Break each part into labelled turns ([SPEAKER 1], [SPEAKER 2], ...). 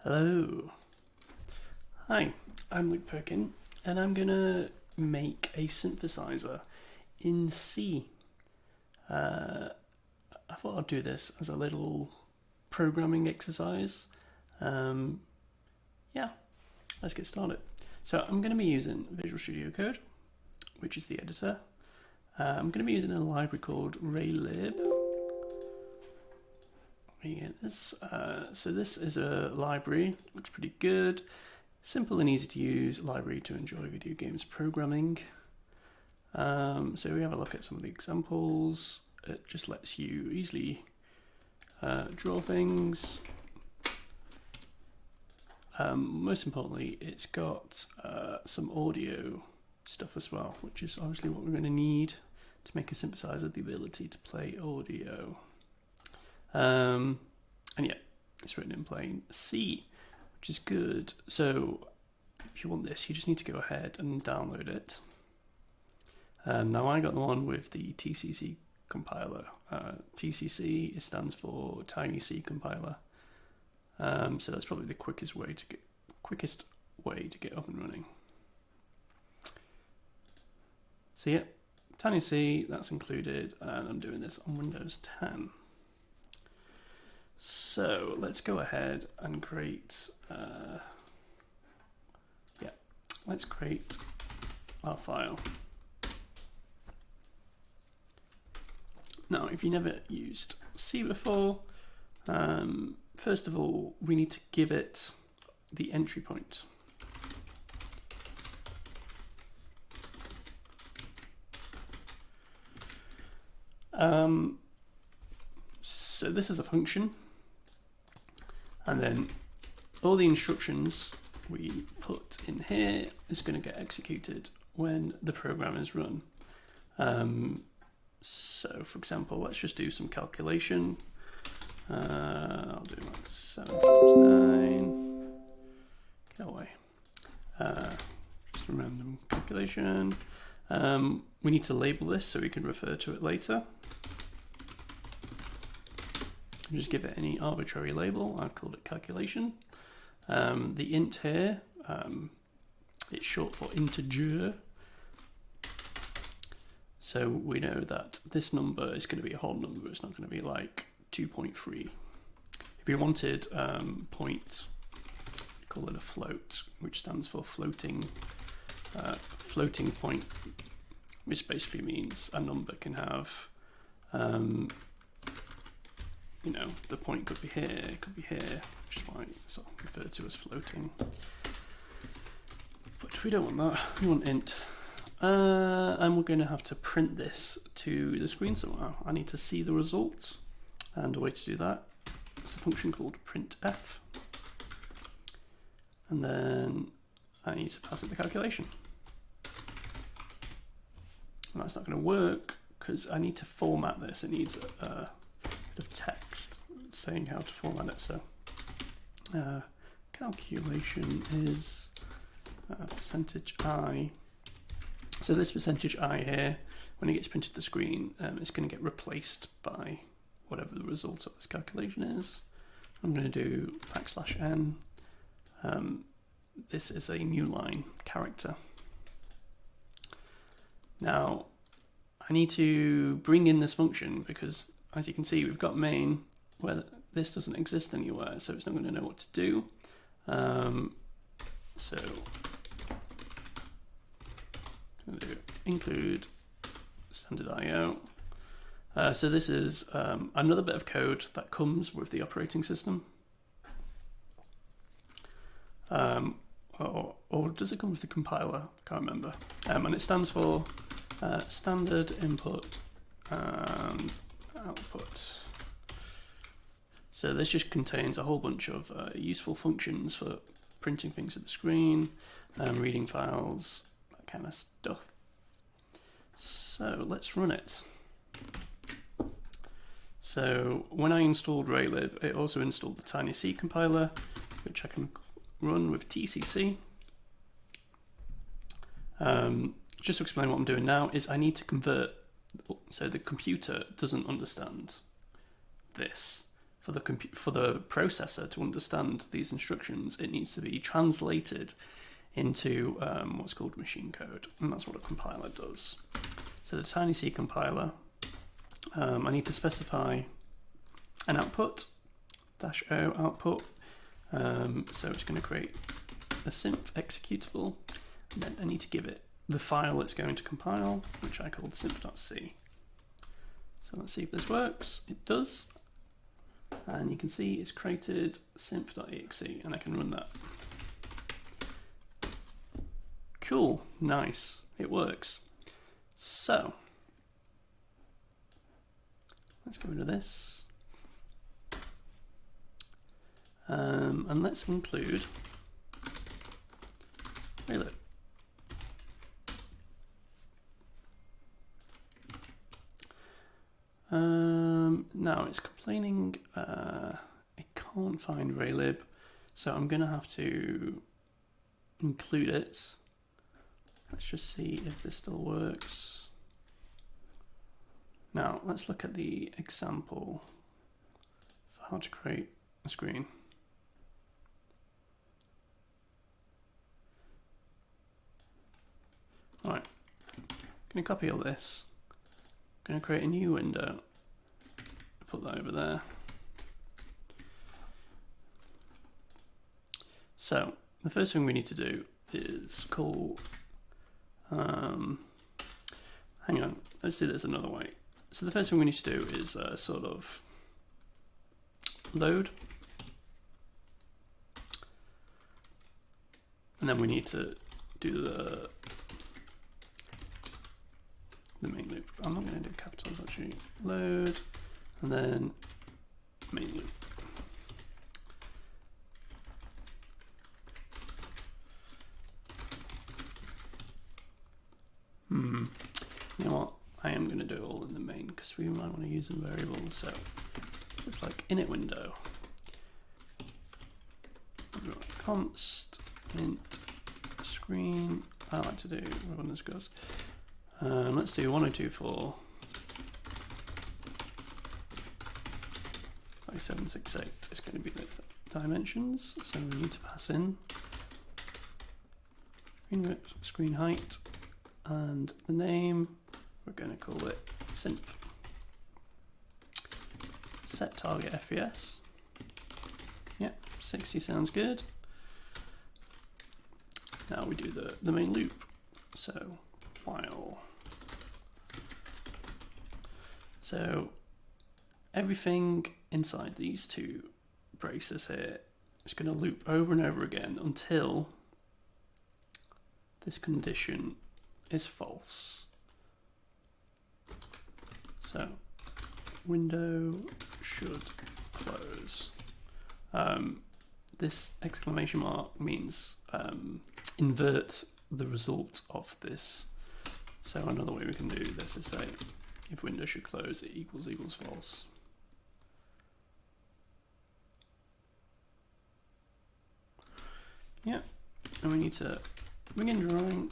[SPEAKER 1] Hello. Hi, I'm Luke Perkin, and I'm gonna make a synthesizer in C. I thought I'd do this as a little programming exercise. Yeah, let's get started. So I'm going to be using Visual Studio Code, which is the editor. I'm going to be using a library called Raylib. So this is a library, looks pretty good. Simple and easy to use library to enjoy video games programming. So we have a look at some of the examples. It just lets you easily draw things. Most importantly, it's got some audio stuff as well, which is obviously what we're going to need to make a synthesizer, the ability to play audio. And yeah, it's written in plain C, which is good. So if you want this, you just need to go ahead and download it. Now I got the one with the TCC compiler. TCC stands for Tiny C compiler. So that's probably the quickest way to get up and running. So yeah, Tiny C, that's included, and I'm doing this on Windows 10. So let's go ahead and create, let's create our file. Now, if you never used C before, first of all, we need to give it the entry point. So this is a function, and then all the instructions we put in here is going to get executed when the program is run. So for example, let's just do some calculation. I'll do like 7 times 9. Get away. Just a random calculation. We need to label this so we can refer to it later. Just give it any arbitrary label. I've called it calculation. The int here, it's short for integer. So we know that this number is going to be a whole number. It's not going to be like 2.3. If you wanted point, call it a float, which stands for floating point, which basically means a number can have, you know, the point could be here, it could be here, which is why it's referred to as floating. But we don't want that, we want int. And we're going to have to print this to the screen somehow. I need to see the results, and a way to do that is a function called printf. And then I need to pass it the calculation. And that's not going to work because I need to format this. It needs a bit of text saying how to format it. So calculation is percentage I. So this percentage I here, when it gets printed to the screen, it's going to get replaced by whatever the result of this calculation is. I'm going to do \n. This is a new line character. Now, I need to bring in this function because, as you can see, we've got main where this doesn't exist anywhere, so it's not going to know what to do. So I'm going to include standard IO. So this is another bit of code that comes with the operating system. Or does it come with the compiler? I can't remember. And it stands for standard input and output. So this just contains a whole bunch of useful functions for printing things to the screen, reading files, that kind of stuff. So let's run it. So when I installed Raylib, it also installed the Tiny C compiler, which I can run with TCC. Just to explain what I'm doing now is I need to convert, so the computer doesn't understand this. for the processor to understand these instructions, it needs to be translated into what's called machine code, and that's what a compiler does. So the TinyC compiler, I need to specify an output, -o output. So it's going to create a synth executable, and then I need to give it the file it's going to compile, which I called synth.c. So let's see if this works. It does. And you can see it's created synth.exe, and I can run that. Cool, nice, it works. So let's get rid of this. And let's include Raylib. Now it's complaining it can't find Raylib, so I'm going to have to include it. Let's just see if this still works. Now let's look at the example for how to create a screen. Alright, I'm going to copy all this. I'm going to create a new window. Put that over there. So the first thing we need to do is call, hang on, let's do this another way. So the first thing we need to do is sort of load, and then we need to do the main loop. I'm not going to do capitals actually. Load, and then main loop. You know what? I am going to do it all in the main because we might want to use some variables. So it's like init window. Const int screen. I like to do where this goes. Let's do 1024 by 768. It's going to be the dimensions. So we need to pass in screen width, screen height, and the name. We're going to call it synth. Set target FPS. Yep, 60 sounds good. Now we do the main loop. So while. So everything inside these two braces here is going to loop over and over again until this condition is false. So window should close. This exclamation mark means invert the result of this. So another way we can do this is say if window should close, it equals false. Yeah, and we need to begin drawing.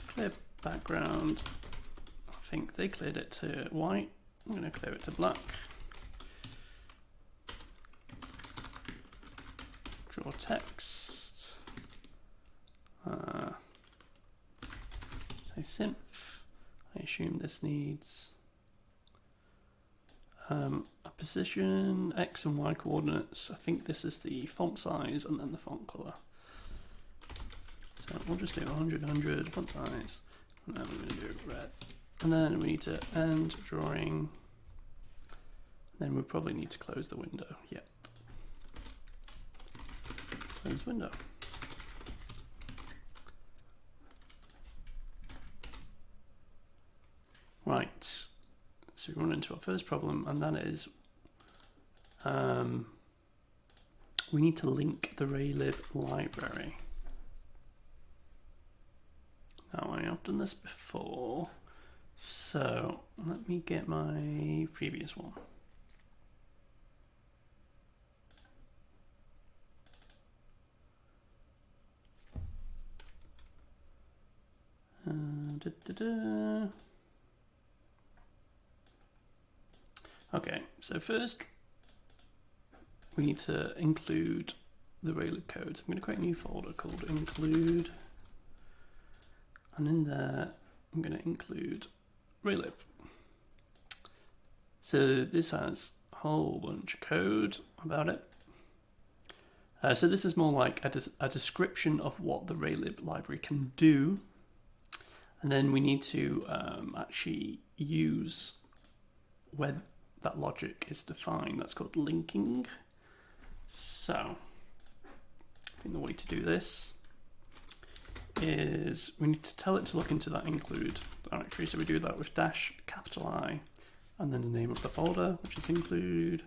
[SPEAKER 1] Clear background. I think they cleared it to white. I'm going to clear it to black. Draw text. Say synth. I assume this needs a position, X and Y coordinates. I think this is the font size and then the font color. So we'll just do 100 font size, and then we're going to do red. And then we need to end drawing. Then we probably need to close the window. Yep. Close window. Right. So we run into our first problem, and that is we need to link the Raylib library. Now I have done this before, so let me get my previous one. Okay, so first we need to include the Raylib code. So I'm going to create a new folder called include, and in there I'm going to include Raylib. So this has a whole bunch of code about it. So this is more like a description of what the Raylib library can do, and then we need to actually use where that logic is defined. That's called linking. So I think the way to do this is we need to tell it to look into that include directory. So we do that with -I and then the name of the folder, which is include.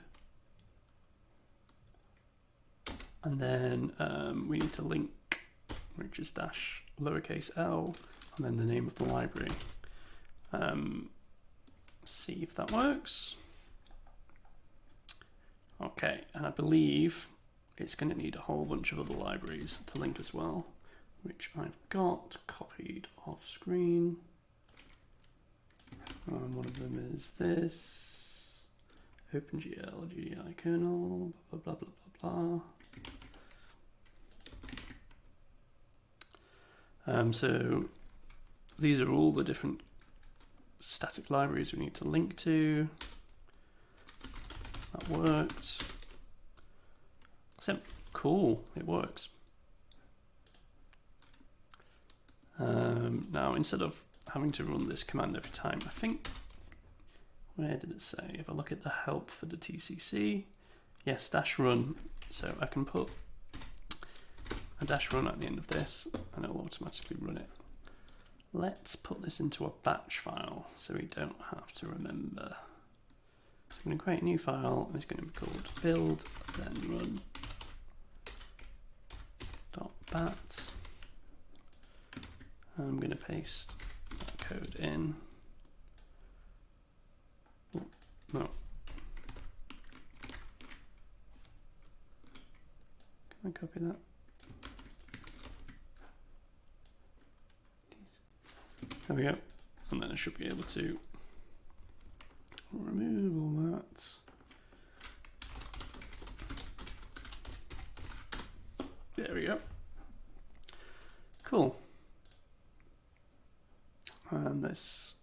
[SPEAKER 1] And then we need to link, which is -l, and then the name of the library. See if that works. Okay, and I believe it's going to need a whole bunch of other libraries to link as well, which I've got copied off screen. One of them is this, OpenGL, GDI kernel, blah, blah, blah, blah, blah. So these are all the different static libraries we need to link to. That worked. Cool, it works. Now, instead of having to run this command every time, I think, where did it say? If I look at the help for the TCC, yes, -run. So I can put a -run at the end of this and it'll automatically run it. Let's put this into a batch file so we don't have to remember. So I'm going to create a new file and it's going to be called build then run .bat. I'm going to paste that code in. Oh, no. Can I copy that? There we go. And then I should be able to remove all that. There we go. Cool. And this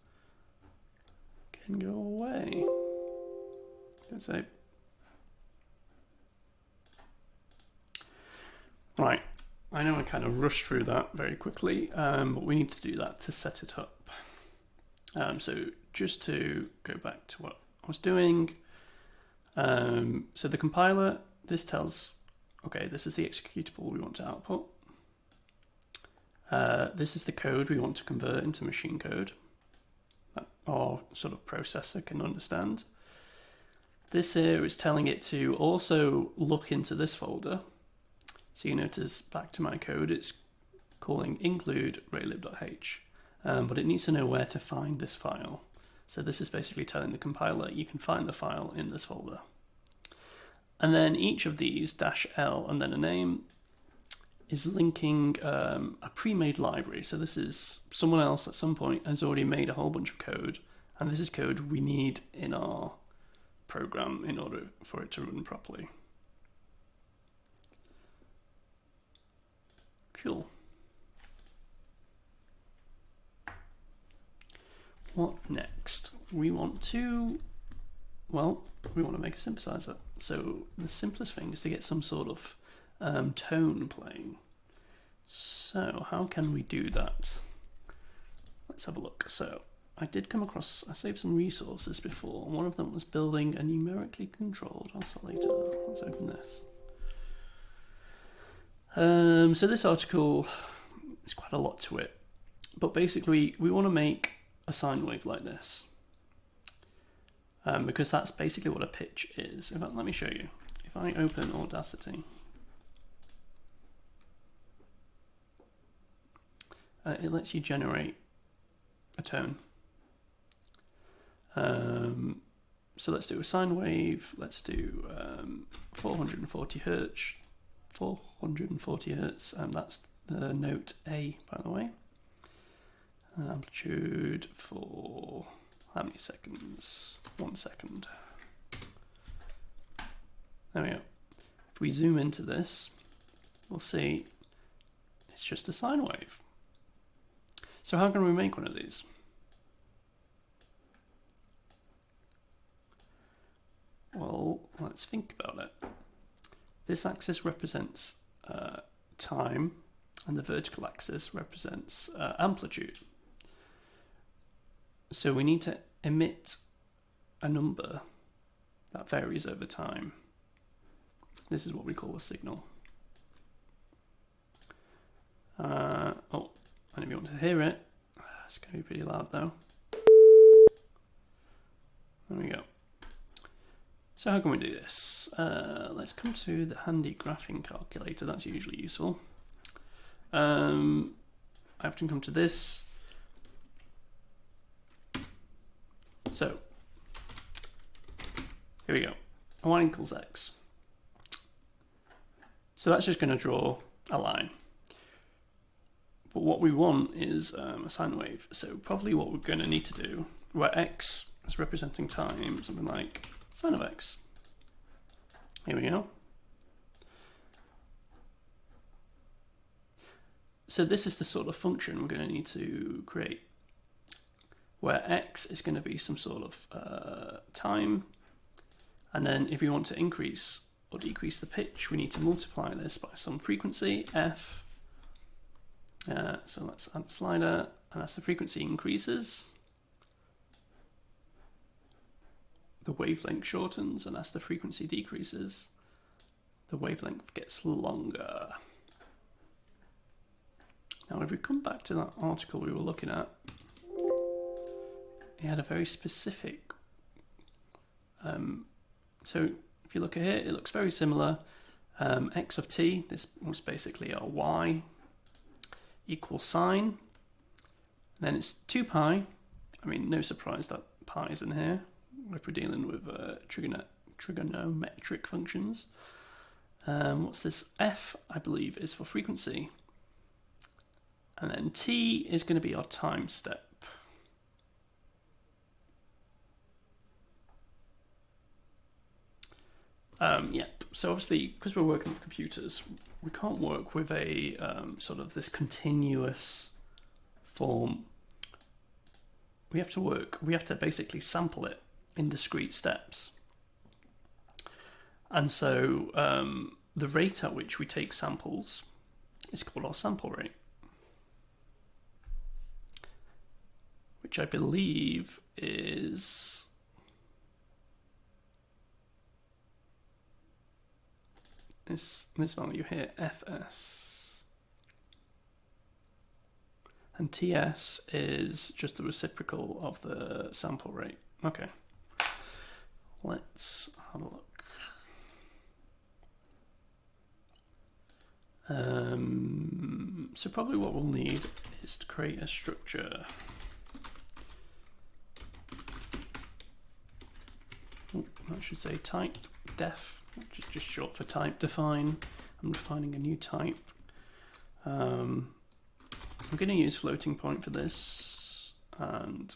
[SPEAKER 1] can go away. Let's say. Right. I know I kind of rushed through that very quickly, but we need to do that to set it up. So just to go back to what I was doing. So the compiler, this tells, okay, this is the executable we want to output. This is the code we want to convert into machine code that our sort of processor can understand. This here is telling it to also look into this folder. So you notice back to my code, it's calling include raylib.h, but it needs to know where to find this file. So this is basically telling the compiler you can find the file in this folder. And then each of these -l and then a name is linking a pre-made library. So this is someone else at some point has already made a whole bunch of code, and this is code we need in our program in order for it to run properly. Cool. What next? We want to make a synthesizer. So the simplest thing is to get some sort of tone playing. So how can we do that? Let's have a look. So I saved some resources before. One of them was building a numerically controlled oscillator. Let's open this. So this article, there's quite a lot to it, but basically we want to make a sine wave like this, because that's basically what a pitch is. In fact, let me show you. If I open Audacity, it lets you generate a tone. So let's do a sine wave. Let's do 440 hertz. 440 hertz, and that's the note A, by the way. Amplitude for how many seconds? 1 second. There we go. If we zoom into this, we'll see it's just a sine wave. So how can we make one of these? Well, let's think about it. This axis represents time, and the vertical axis represents amplitude. So we need to emit a number that varies over time. This is what we call a signal. Oh, and if you want to hear it, it's going to be pretty loud though. There we go. So how can we do this? Let's come to the handy graphing calculator. That's usually useful. I often come to this. So here we go. Y equals x. So that's just going to draw a line. But what we want is a sine wave. So probably what we're going to need to do, where x is representing time, something like sine of x. Here we go. So this is the sort of function we're going to need to create, where x is going to be some sort of time, and then if we want to increase or decrease the pitch, we need to multiply this by some frequency, f. So let's add a slider, and as the frequency increases, the wavelength shortens, and as the frequency decreases, the wavelength gets longer. Now if we come back to that article we were looking at, it had a very specific, so if you look at here, it looks very similar. X of t, this was basically our y, equals sine. Then it's 2 pi. I mean, no surprise that pi is in here if we're dealing with trigonometric functions. What's this? F, I believe, is for frequency. And then t is going to be our time step. Yep, so obviously, because we're working with computers, we can't work with a sort of this continuous form. We have to basically sample it in discrete steps. And so the rate at which we take samples is called our sample rate, which I believe is this value here, fs. And ts is just the reciprocal of the sample rate. Okay, let's have a look. So probably what we'll need is to create a structure. I should say type def, which is just short for type define. I'm defining a new type. I'm going to use floating point for this, and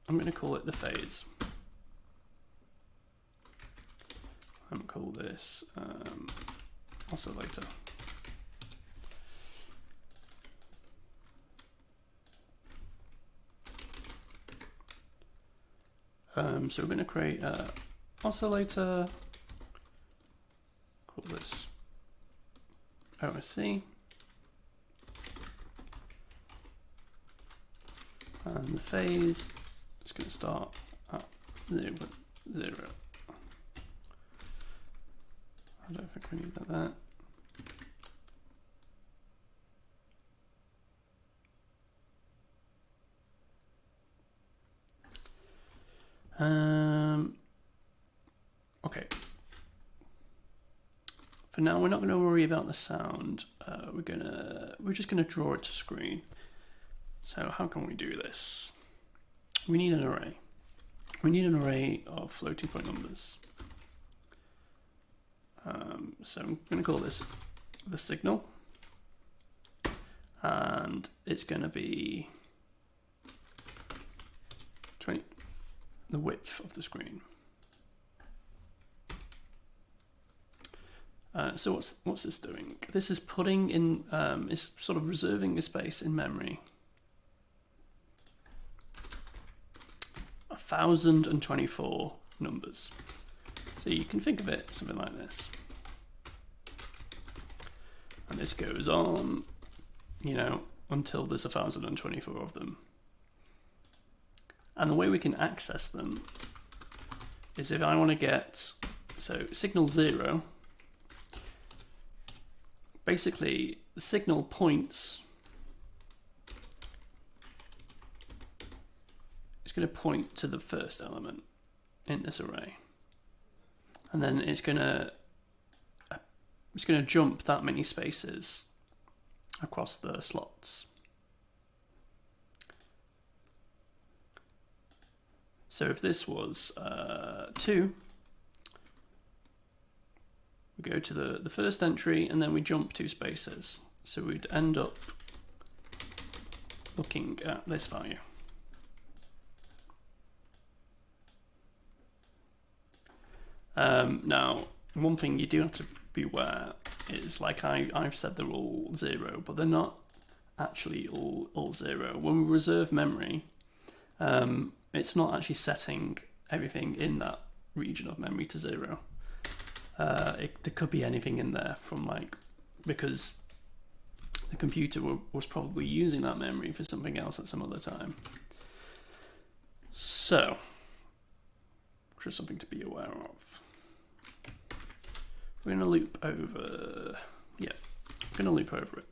[SPEAKER 1] I'm going to call it the phase. I'm going to call this oscillator. So we're going to create an oscillator, call this OSC, and the phase is going to start at 0, 0. I don't think we need that. Okay. For now, we're not going to worry about the sound. We're just gonna draw it to screen. So how can we do this? We need an array. We need an array of floating point numbers. So I'm going to call this the signal, and it's going to be 20, the width of the screen. So what's this doing? This is putting in, is sort of reserving the space in memory. 1,024 numbers. So you can think of it something like this. And this goes on, you know, until there's 1,024 of them. And the way we can access them is if I want to get, so signal 0, basically the signal points, it's going to point to the first element in this array. And then it's going to jump that many spaces across the slots. So if this was 2, we go to the first entry and then we jump 2 spaces. So we'd end up looking at this value. Now, one thing you do have to be aware is, like I've said they're all 0, but they're not actually all 0. When we reserve memory, it's not actually setting everything in that region of memory to 0. There could be anything in there from because the computer was probably using that memory for something else at some other time. So, just something to be aware of. We're going to loop over, yeah, I'm going to loop over it.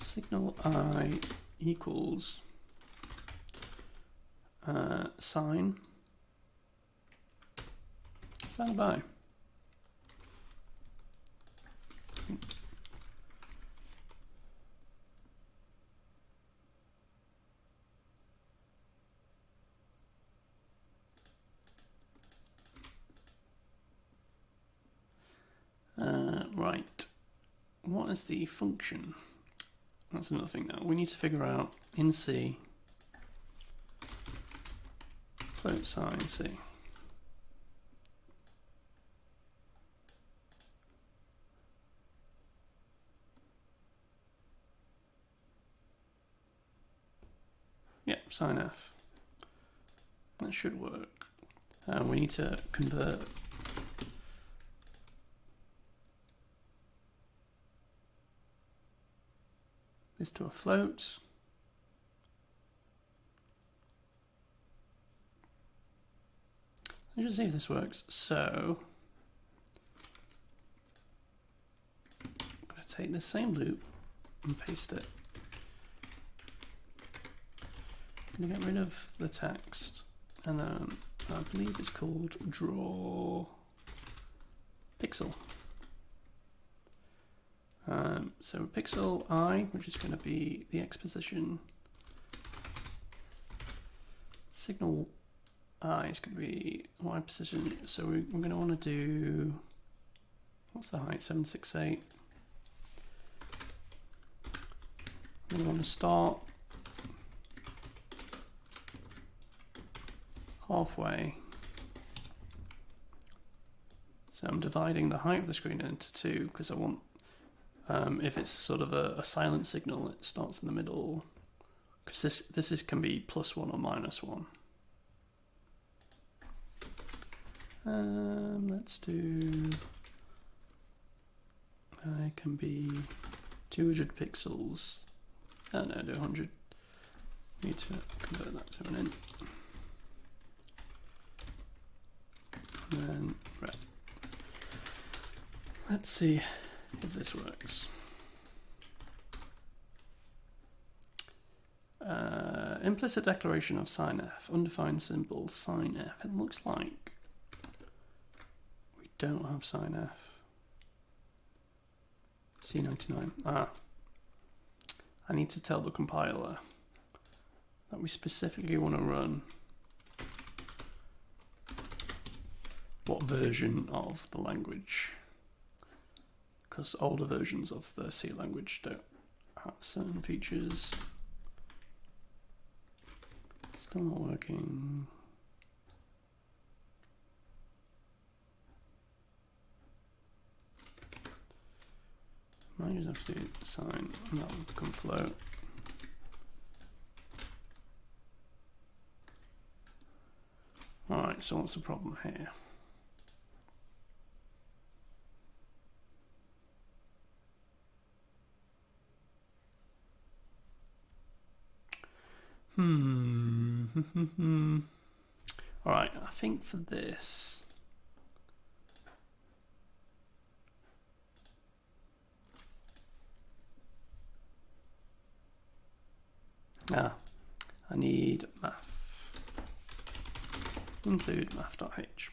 [SPEAKER 1] Signal I equals sine of I. Right, what is the function? That's another thing now. We need to figure out in C, float sine C. Yep, sine F. That should work. We need to convert this to a float. Let's just see if this works. So I'm going to take the same loop and paste it. I'm going to get rid of the text, and then I believe it's called draw pixel. So pixel I, which is going to be the X position, signal I is going to be Y position. So we're going to want to do, what's the height? 768. We're going to want to start halfway. So I'm dividing the height of the screen into 2 because I want, if it's sort of a silent signal, it starts in the middle, because this can be +1 or -1. Let's do, it can be 200 pixels. Oh no, do 100. Need to convert that to an int. And then, right. Let's see if this works. Implicit declaration of sine F, undefined symbol sine F. It looks like we don't have sine F. C99. I need to tell the compiler that we specifically want to run what version of the language, because older versions of the C language don't have certain features. Still not working. Might just have to do sine, and that will become float. Alright, so what's the problem here? Alright, I think for this, I need math. Include math.h.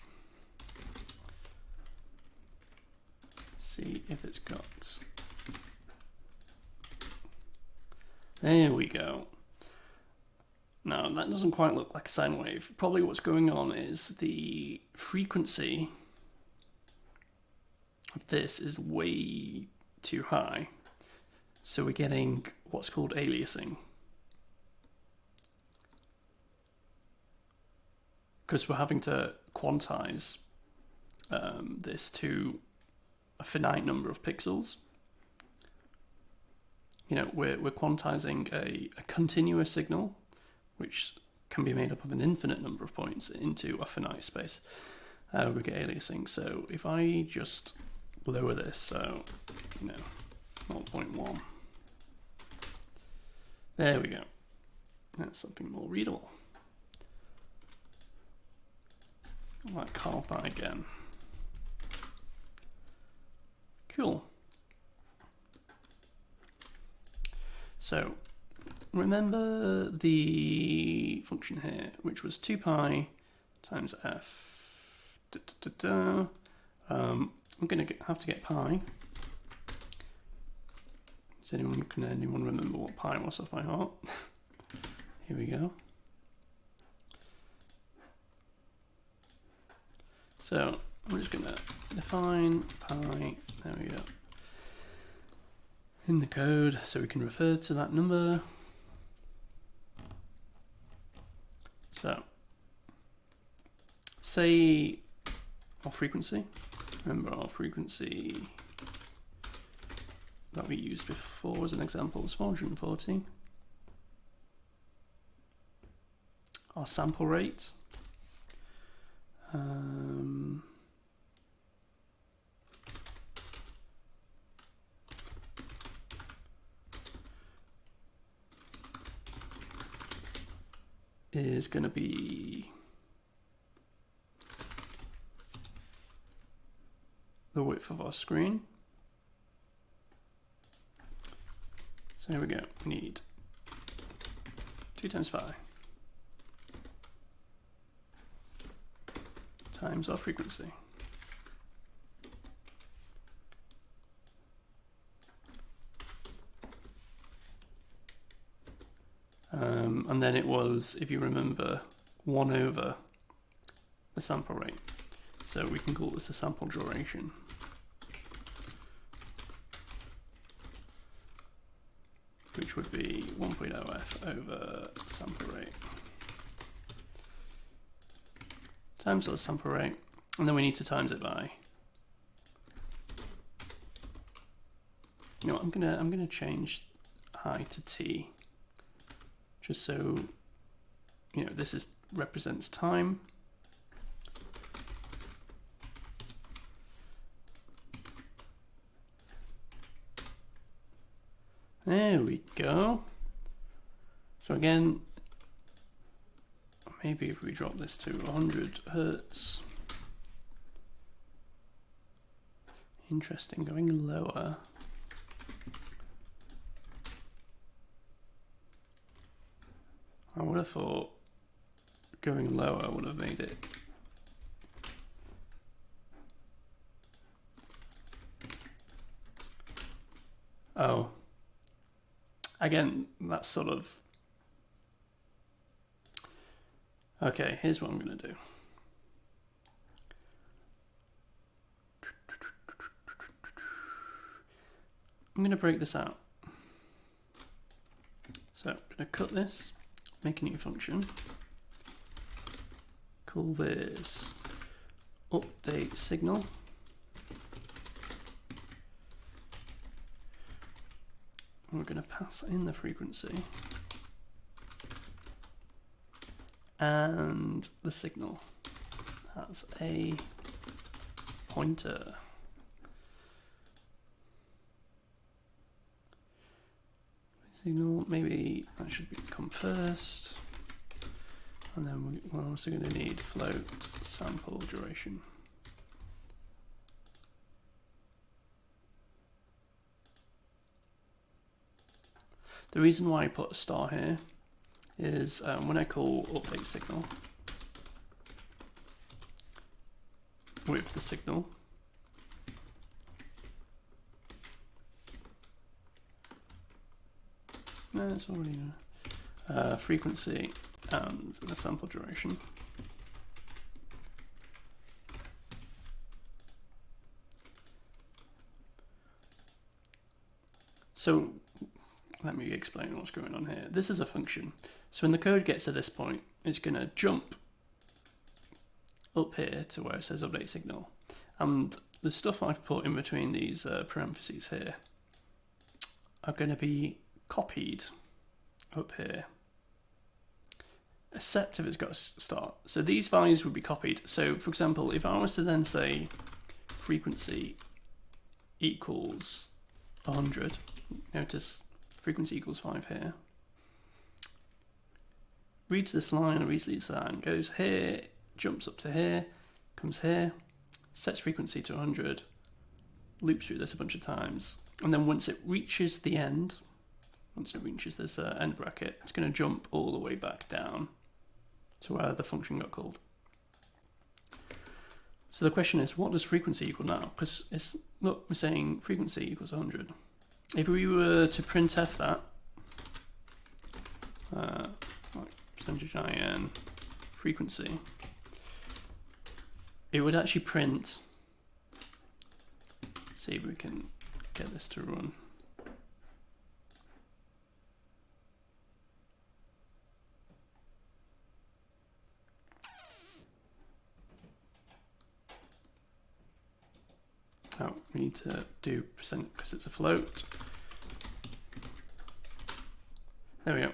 [SPEAKER 1] See if it's got. There we go. Now that doesn't quite look like a sine wave. Probably what's going on is the frequency of this is way too high. So we're getting what's called aliasing. Because we're having to quantize this to a finite number of pixels. You know, we're quantizing a continuous signal, which can be made up of an infinite number of points, into a finite space. We get aliasing. So if I just lower this, so, you know, 0.1. There we go. That's something more readable. I might carve that again. Cool. So remember the function here, which was 2 pi times f. I'm going to have to get pi. Can anyone remember what pi was off by heart? Here we go. So I'm just going to define pi, there we go, in the code so we can refer to that number. So say our frequency, remember our frequency that we used before as an example was 440. Our sample rate, is going to be the width of our screen. So here we go, we need 2 times pi times our frequency. And then it was, if you remember, 1 over the sample rate. So we can call this a sample duration. Which would be 1.0f over sample rate. Times our sample rate, and then we need to times it by. You know what, I'm gonna change I to t, just so you know this represents time. There we go. So again, maybe if we drop this to 100 Hertz. Interesting, going lower. I would have thought going lower would have made it. Oh. Again, that's sort of. Okay, here's what I'm going to do. I'm going to break this out. So I'm going to cut this, make a new function, call this update signal. We're going to pass in the frequency and the signal as a pointer. Signal, maybe that should come first, and then we're also going to need float sample duration. The reason why I put a star here is when I call update signal with the signal, no, it's already frequency and the sample duration. So let me explain what's going on here. This is a function. So when the code gets to this point, it's going to jump up here to where it says update signal. And the stuff I've put in between these parentheses here are going to be copied up here, except if it's got a start. So these values would be copied. So for example, if I was to then say frequency equals 100, notice frequency equals 5 here, reads this line, reads this line, goes here, jumps up to here, comes here, sets frequency to 100, loops through this a bunch of times, and then once it reaches the end, once it reaches this end bracket, it's going to jump all the way back down to where the function got called. So the question is, what does frequency equal now? Because it's, look, we're saying frequency equals 100. If we were to printf that, like percentage %in frequency, it would actually print, see if we can get this to run. Oh, we need to do percent because it's a float. There we go.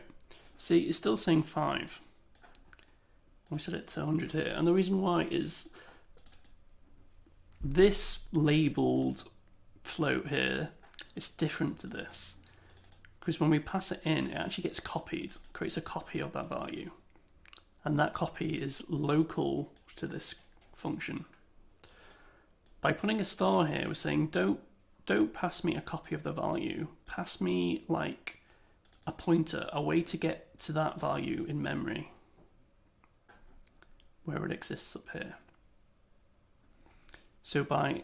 [SPEAKER 1] See, it's still saying 5. We set it to 100 here, and the reason why is this labeled float here is different to this, because when we pass it in, it actually gets copied, creates a copy of that value, and that copy is local to this function. By putting a star here, we're saying don't pass me a copy of the value, pass me like a pointer, a way to get to that value in memory where it exists up here. So by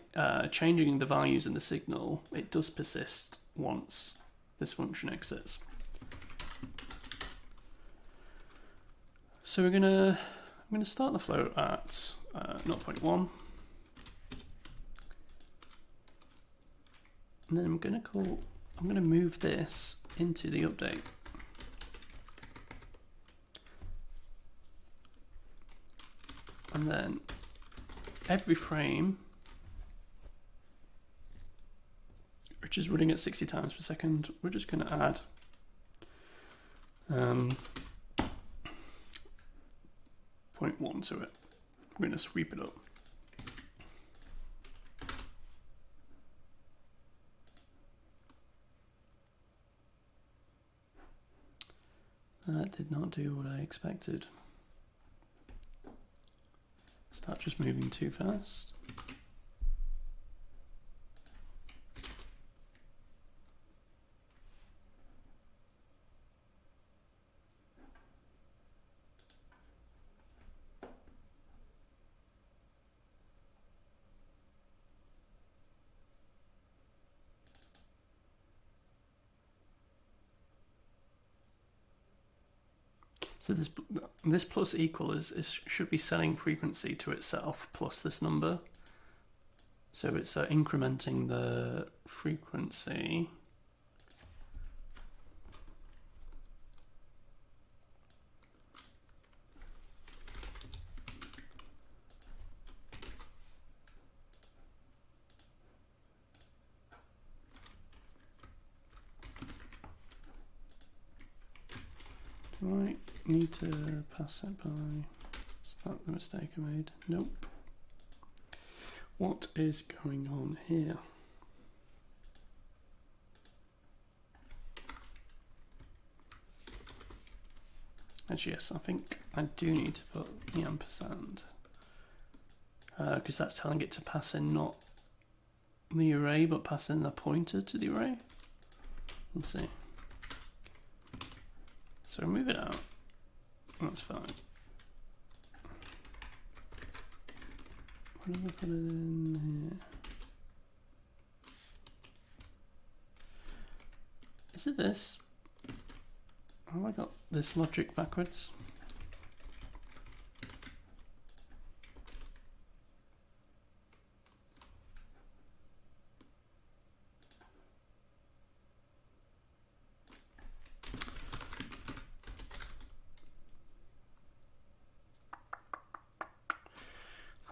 [SPEAKER 1] changing the values in the signal, it does persist once this function exits. So I'm gonna start the float at 0.1. And then I'm going to move this into the update. And then every frame, which is running at 60 times per second, we're just going to add 0.1 to it. We're going to sweep it up. That did not do what I expected. Start just moving too fast. So this plus equal should be setting frequency to itself plus this number. So it's incrementing the frequency Right, need to pass it by. Is that the mistake I made? Nope. What is going on here? Actually, yes, I think I do need to put the ampersand. Because that's telling it to pass in not the array, but pass in the pointer to the array. Let's see. So move it out. That's fine. What did I put it in here? Is it this? Have I got this logic backwards?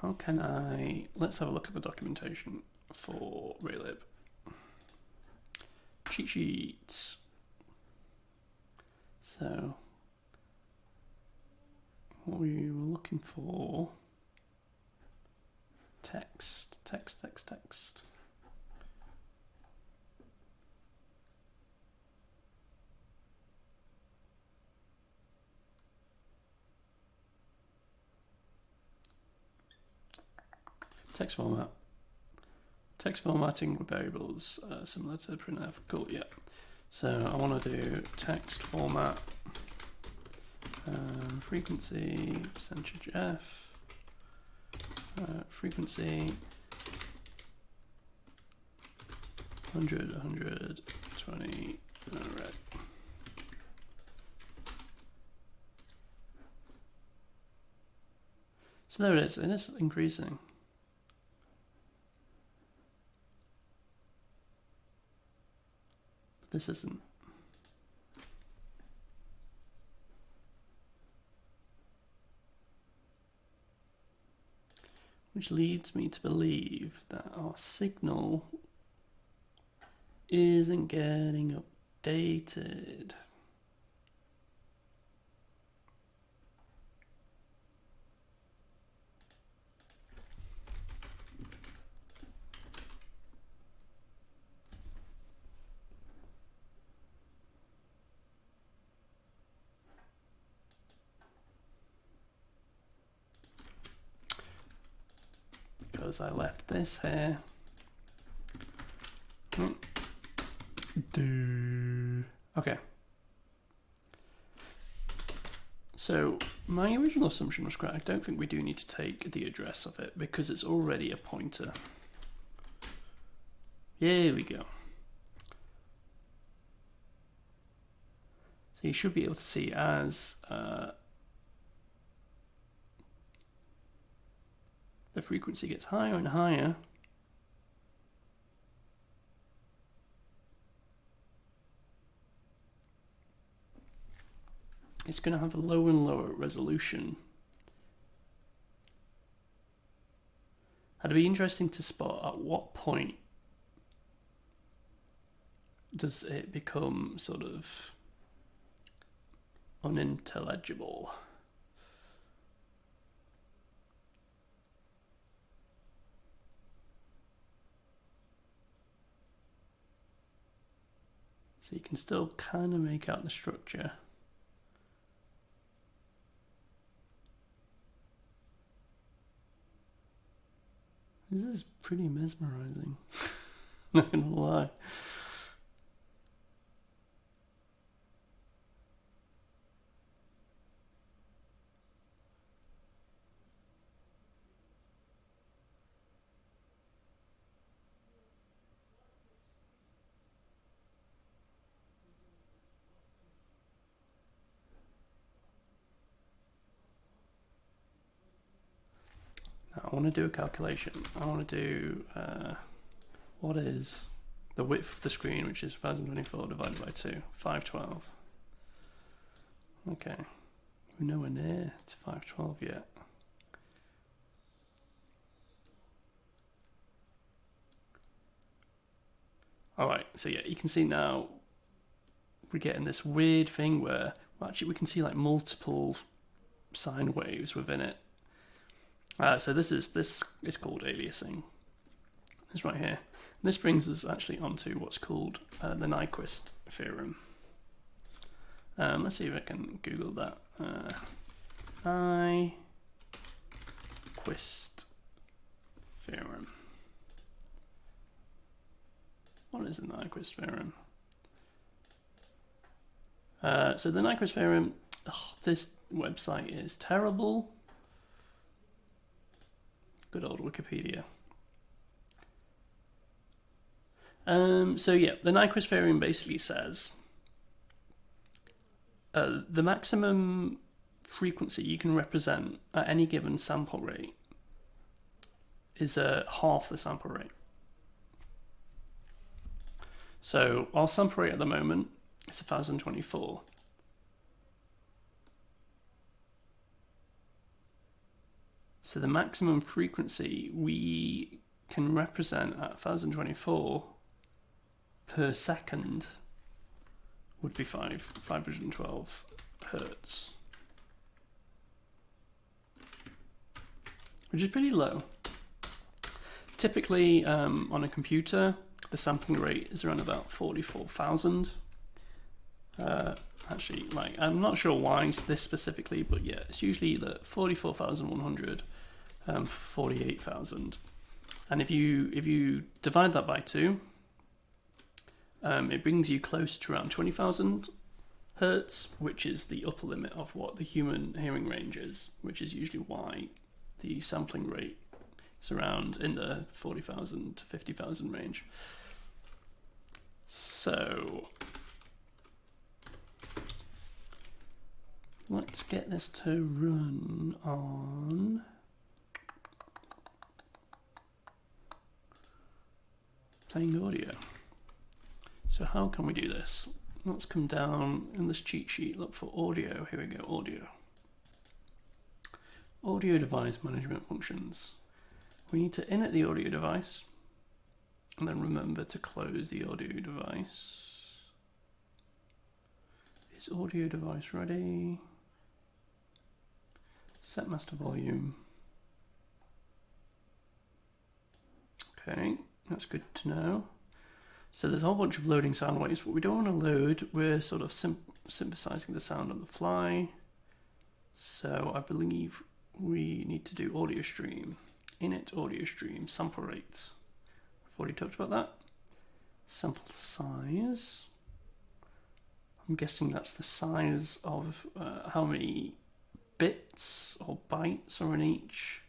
[SPEAKER 1] How can I, let's have a look at the documentation for Raylib. Cheat sheets. So, what we were looking for, text. Text format. Text formatting with variables similar to printf. Cool, yeah. So I want to do text format, frequency, percentage F, frequency, 100, 120, red. So there it is increasing. This isn't. Which leads me to believe that our signal isn't getting updated. Because I left this here. Okay. So my original assumption was correct. I don't think we do need to take the address of it because it's already a pointer. Here we go. So you should be able to see as the frequency gets higher and higher, it's going to have a lower and lower resolution. It'd be interesting to spot at what point does it become sort of unintelligible. So you can still kind of make out the structure. This is pretty mesmerizing, not gonna lie. I want to do a calculation. I want to do what is the width of the screen, which is 1024 divided by 2, 512. Okay, we're nowhere near to 512 yet. Alright, so yeah, you can see now we're getting this weird thing where well, actually we can see like multiple sine waves within it. So this is called aliasing. It's right here. This brings us actually onto what's called the Nyquist Theorem. Let's see if I can Google that. Nyquist Theorem. What is the Nyquist Theorem? So the Nyquist Theorem, this website is terrible. Good old Wikipedia. So yeah, the Nyquist Theorem basically says the maximum frequency you can represent at any given sample rate is half the sample rate. So our sample rate at the moment is 1024. So the maximum frequency we can represent at 1024 per second would be 512 hertz, which is pretty low. Typically on a computer, the sampling rate is around about 44,000. Actually, like, I'm not sure why this specifically, but yeah, it's usually the 44,100, 48,000. And if you divide that by 2, it brings you close to around 20,000 hertz, which is the upper limit of what the human hearing range is, which is usually why the sampling rate is around in the 40,000 to 50,000 range. So let's get this to run on playing audio. So how can we do this? Let's come down in this cheat sheet, look for audio. Here we go, audio. Audio device management functions. We need to init the audio device and then remember to close the audio device. Is audio device ready? Set master volume. Okay, that's good to know. So there's a whole bunch of loading sound waves, but we don't want to load. We're sort of synthesizing the sound on the fly. So I believe we need to do audio stream. Init audio stream, sample rate. I've already talked about that. Sample size. I'm guessing that's the size of how many bits or bytes are in each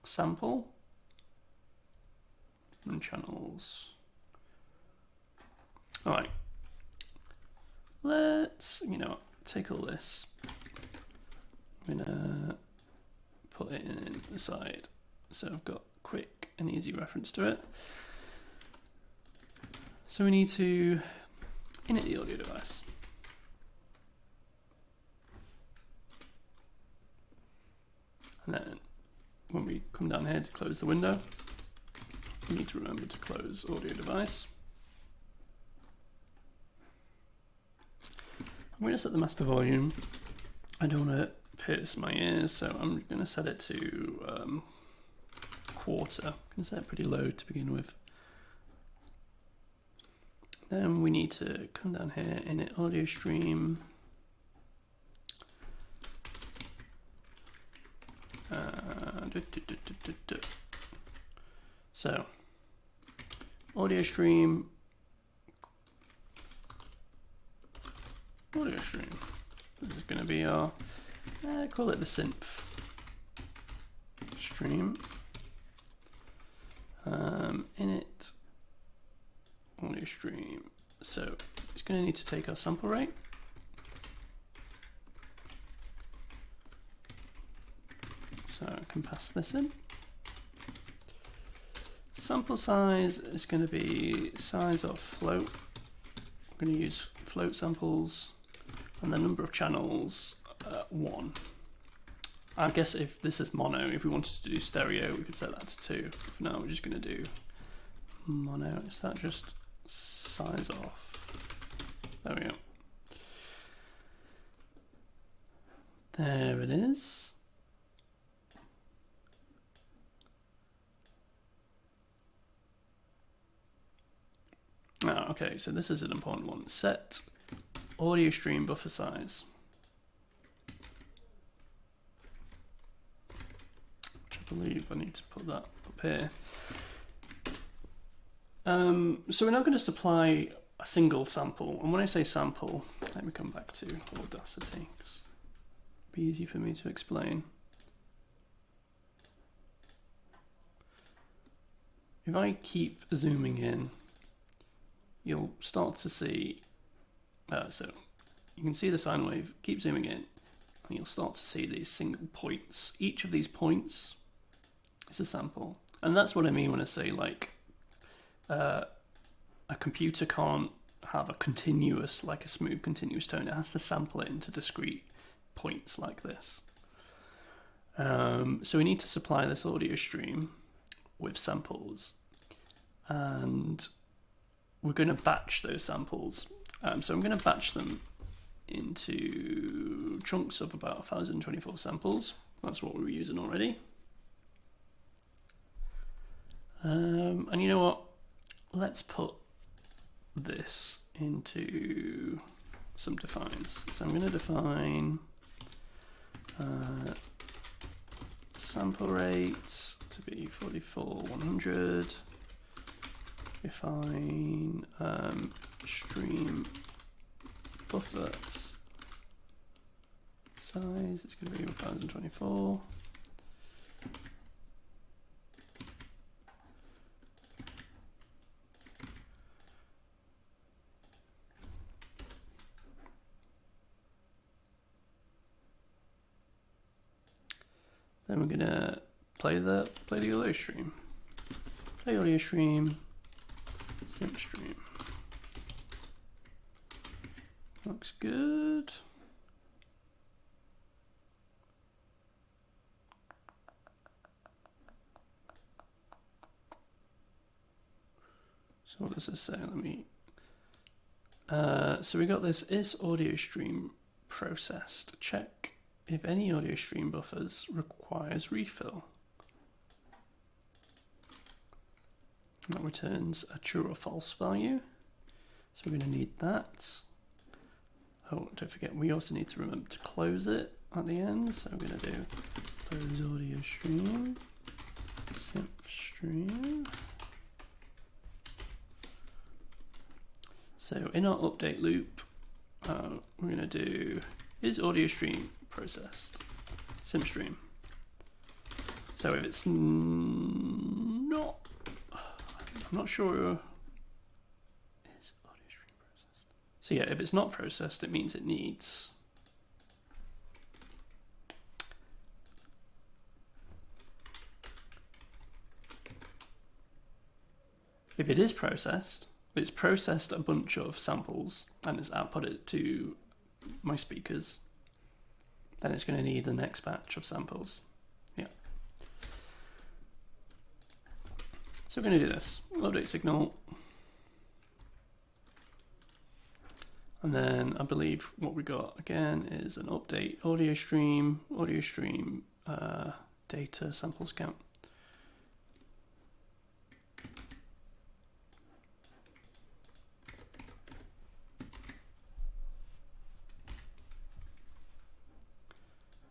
[SPEAKER 1] sample. And channels. All right, let's, take all this. I'm gonna put it in the side. So I've got quick and easy reference to it. So we need to init the audio device. And then when we come down here to close the window, we need to remember to close audio device. I'm going to set the master volume. I don't want to pierce my ears, so I'm going to set it to quarter. I'm going to set it pretty low to begin with. Then we need to come down here, init audio stream. So, audio stream. Audio stream. This is going to be our, call it the synth stream. Init audio stream. So it's going to need to take our sample rate. So I can pass this in. Sample size is going to be size of float. I'm going to use float samples. And the number of channels, 1. I guess if this is mono, if we wanted to do stereo, we could set that to 2. For now, we're just going to do mono. Is that just size off? There we go. There it is. Okay, so this is an important one. Set audio stream buffer size. Which I believe I need to put that up here. So we're now going to supply a single sample. And when I say sample, let me come back to Audacity. It'll be easy for me to explain. If I keep zooming in, you'll start to see, so you can see the sine wave, keep zooming in, and you'll start to see these single points. Each of these points is a sample. And that's what I mean when I say, like, a computer can't have a continuous, like a smooth continuous tone. It has to sample it into discrete points like this. So we need to supply this audio stream with samples, and we're going to batch those samples. So I'm going to batch them into chunks of about 1024 samples. That's what we were using already. And you know what? Let's put this into some defines. So I'm going to define sample rate to be 44,100. Define stream buffer size. It's going to be 1024. Then we're going to play the audio stream. Play audio stream. Synth stream. Looks good. So what does this say? Let me. So we got this: is audio stream processed? Check if any audio stream buffers requires refill. That returns a true or false value. So we're going to need that. Oh, don't forget, we also need to remember to close it at the end. So I'm going to do close audio stream, synth stream. So in our update loop, we're going to do is audio stream processed, synth stream. So if it's not, I'm not sure. Is audio stream processed? So yeah, if it's not processed, it means it needs. If it is processed, if it's processed a bunch of samples and it's outputted to my speakers, then it's going to need the next batch of samples. Yeah. So we're going to do this, update signal, and then I believe what we got again is an update audio stream data samples count.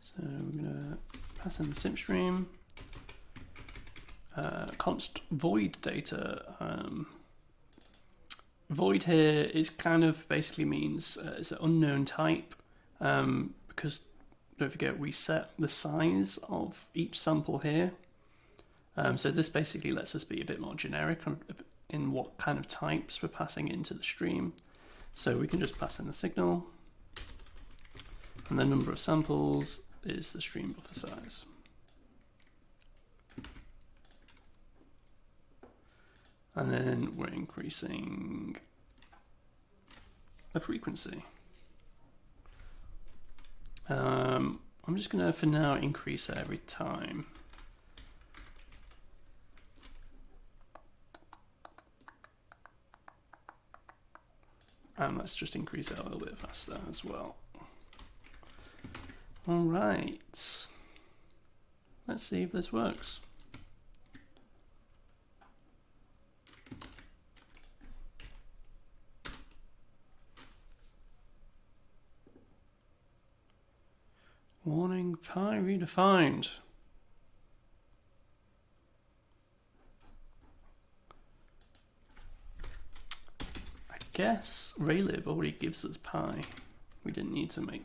[SPEAKER 1] So we're going to pass in the synth stream. Const void data. Void here is kind of basically means it's an unknown type, because don't forget we set the size of each sample here. So this basically lets us be a bit more generic in what kind of types we're passing into the stream. So we can just pass in the signal, and the number of samples is the stream buffer size. And then we're increasing the frequency. I'm just going to, for now, increase it every time. And let's just increase it a little bit faster as well. All right. Let's see if this works. Warning, pi redefined. I guess Raylib already gives us pi. We didn't need to make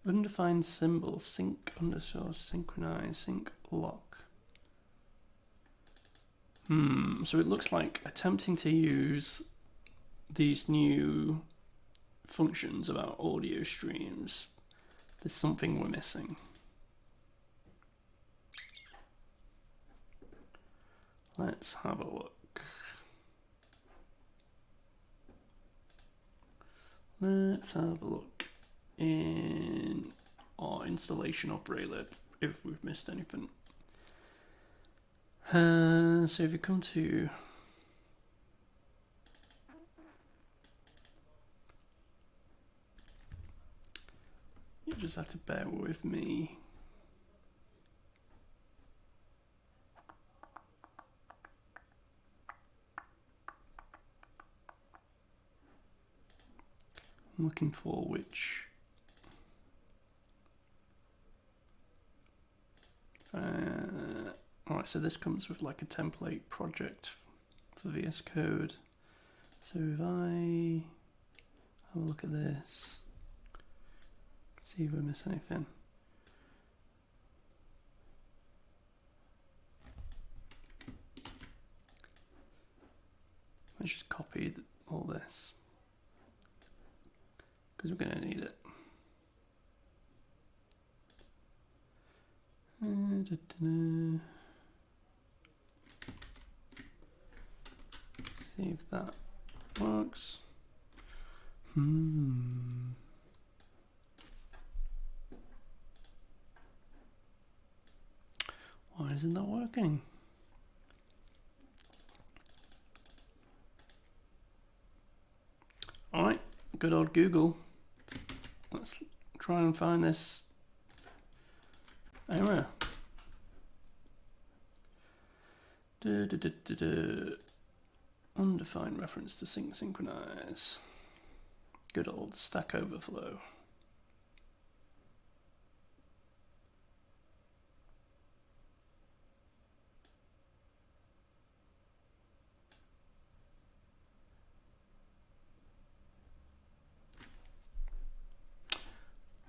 [SPEAKER 1] undefined symbol sync underscore synchronize sync lock. So it looks like attempting to use these new functions about audio streams, there's something we're missing. Let's have a look. Let's have a look in our installation of Raylib if we've missed anything. So if you come to you just have to bear with me. I'm looking for which alright, so this comes with like a template project for VS Code. So if I have a look at this, see if we miss anything. Let's just copy all this because we're going to need it. See if that works. Why isn't that working? All right, good old Google. Let's try and find this error. Undefined reference to sync synchronize. Good old Stack Overflow.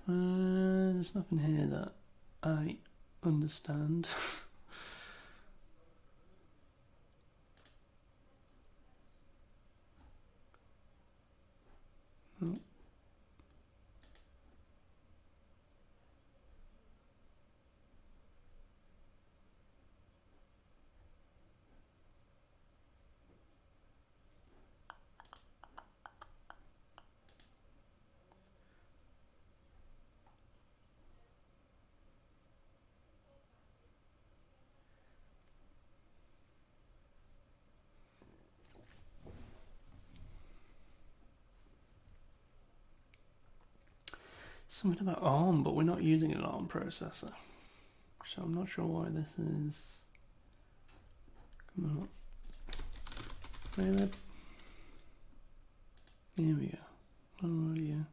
[SPEAKER 1] There's nothing here that I understand. Oh. Something about ARM, but we're not using an ARM processor. So I'm not sure why this is. Come on. Raylib. Here we go. Audio.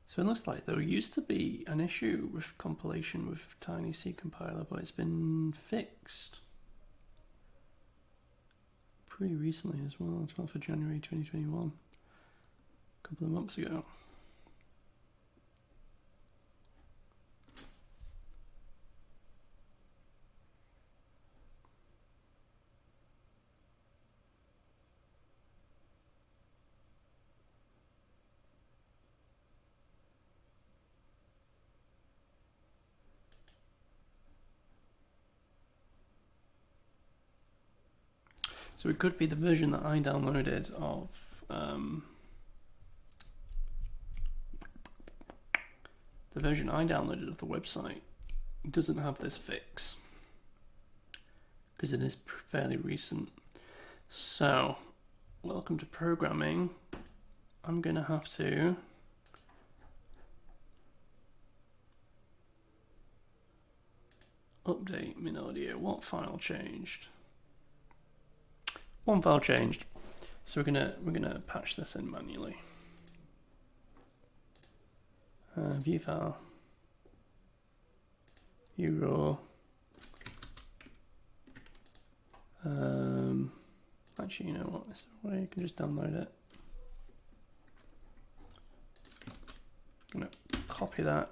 [SPEAKER 1] So it looks like there used to be an issue with compilation with Tiny C compiler, but it's been fixed pretty recently as well. It's not for January 2021, a couple of months ago. So it could be the version that I downloaded of the version I downloaded of the website doesn't have this fix because it is fairly recent. So, welcome to programming. I'm going to have to update min audio. What file changed? One file changed. So we're gonna patch this in manually. View file. View raw. Actually, you know what? Is there a way you can just download it? I'm gonna copy that.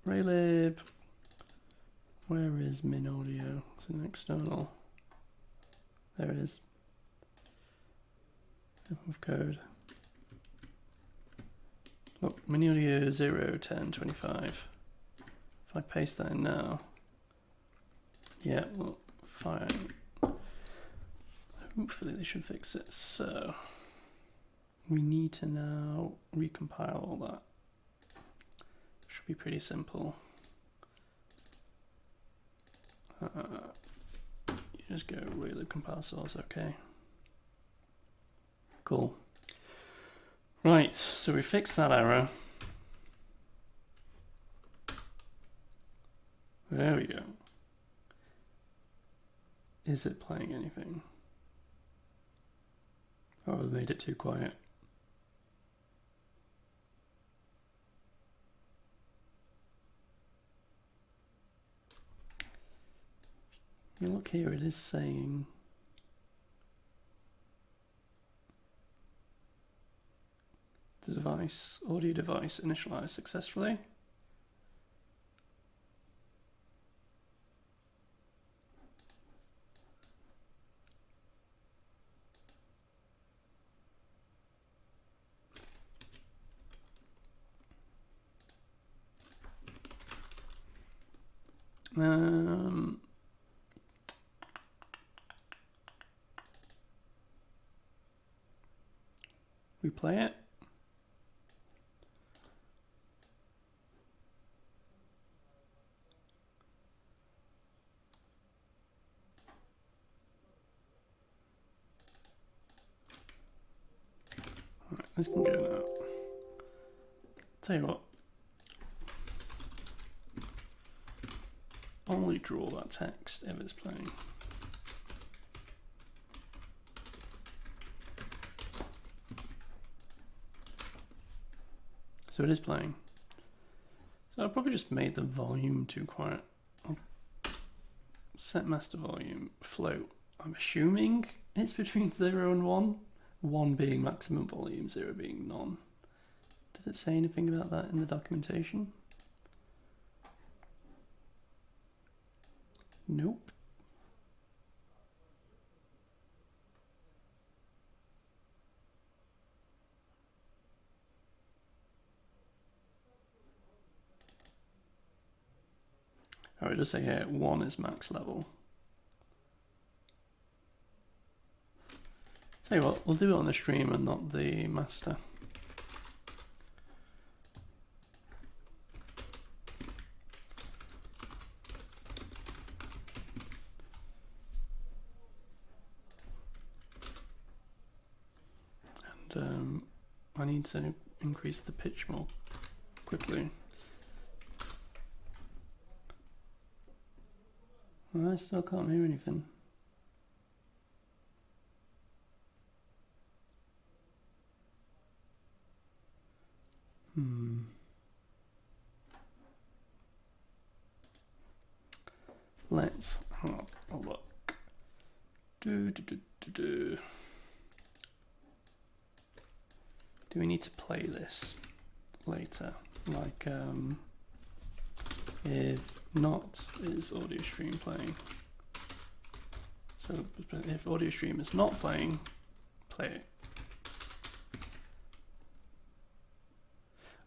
[SPEAKER 1] Raylib. Where is min audio? It's an external. There it is. Of code. Look, min audio 0, 10, 25. If I paste that in now, yeah, well, fine. Hopefully they should fix it. So we need to now recompile all that. Should be pretty simple. You just go Raylib compile source, okay. Cool. Right, so we fixed that error. There we go. Is it playing anything? Oh, I made it too quiet. You look here, it is saying the device, audio device initialized successfully. We play it. Right, this can go now. Tell you what. Only draw that text if it's playing. So it is playing. So I probably just made the volume too quiet. I'll set master volume, float. I'm assuming it's between 0 and 1. 1 being maximum volume, 0 being none. Did it say anything about that in the documentation? Nope. Oh, it does say here 1 is max level. Tell you what, we'll do it on the stream and not the master. And I need to increase the pitch more quickly. I still can't hear anything. Let's have a look. Do we need to play this later? Like, if not, is audio stream playing? So if audio stream is not playing, play it.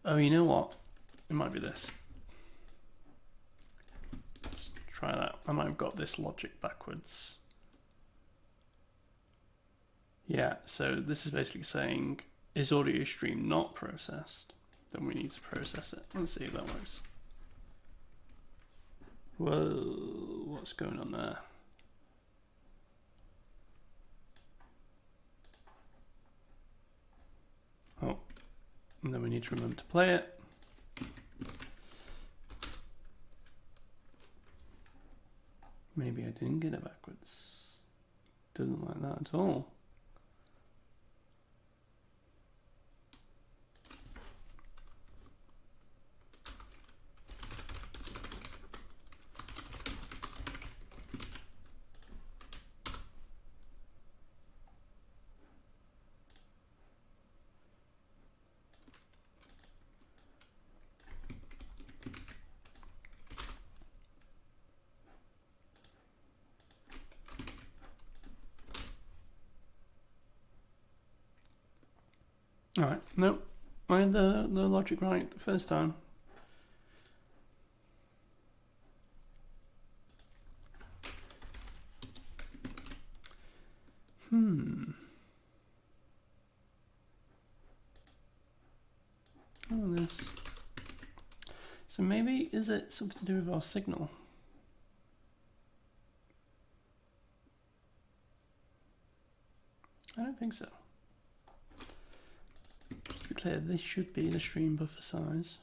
[SPEAKER 1] Oh, you know what? It might be this. Let's try that. I might have got this logic backwards. Yeah, so this is basically saying, is audio stream not processed? then we need to process it. Let's see if that works. Whoa, what's going on there? Oh, and then we need to remember to play it. Maybe I didn't get it backwards. Doesn't like that at all. Alright, nope. I had the logic right the first time. Oh, this. So maybe, is it something to do with our signal? I don't think so. Just to be clear, this should be the stream buffer size.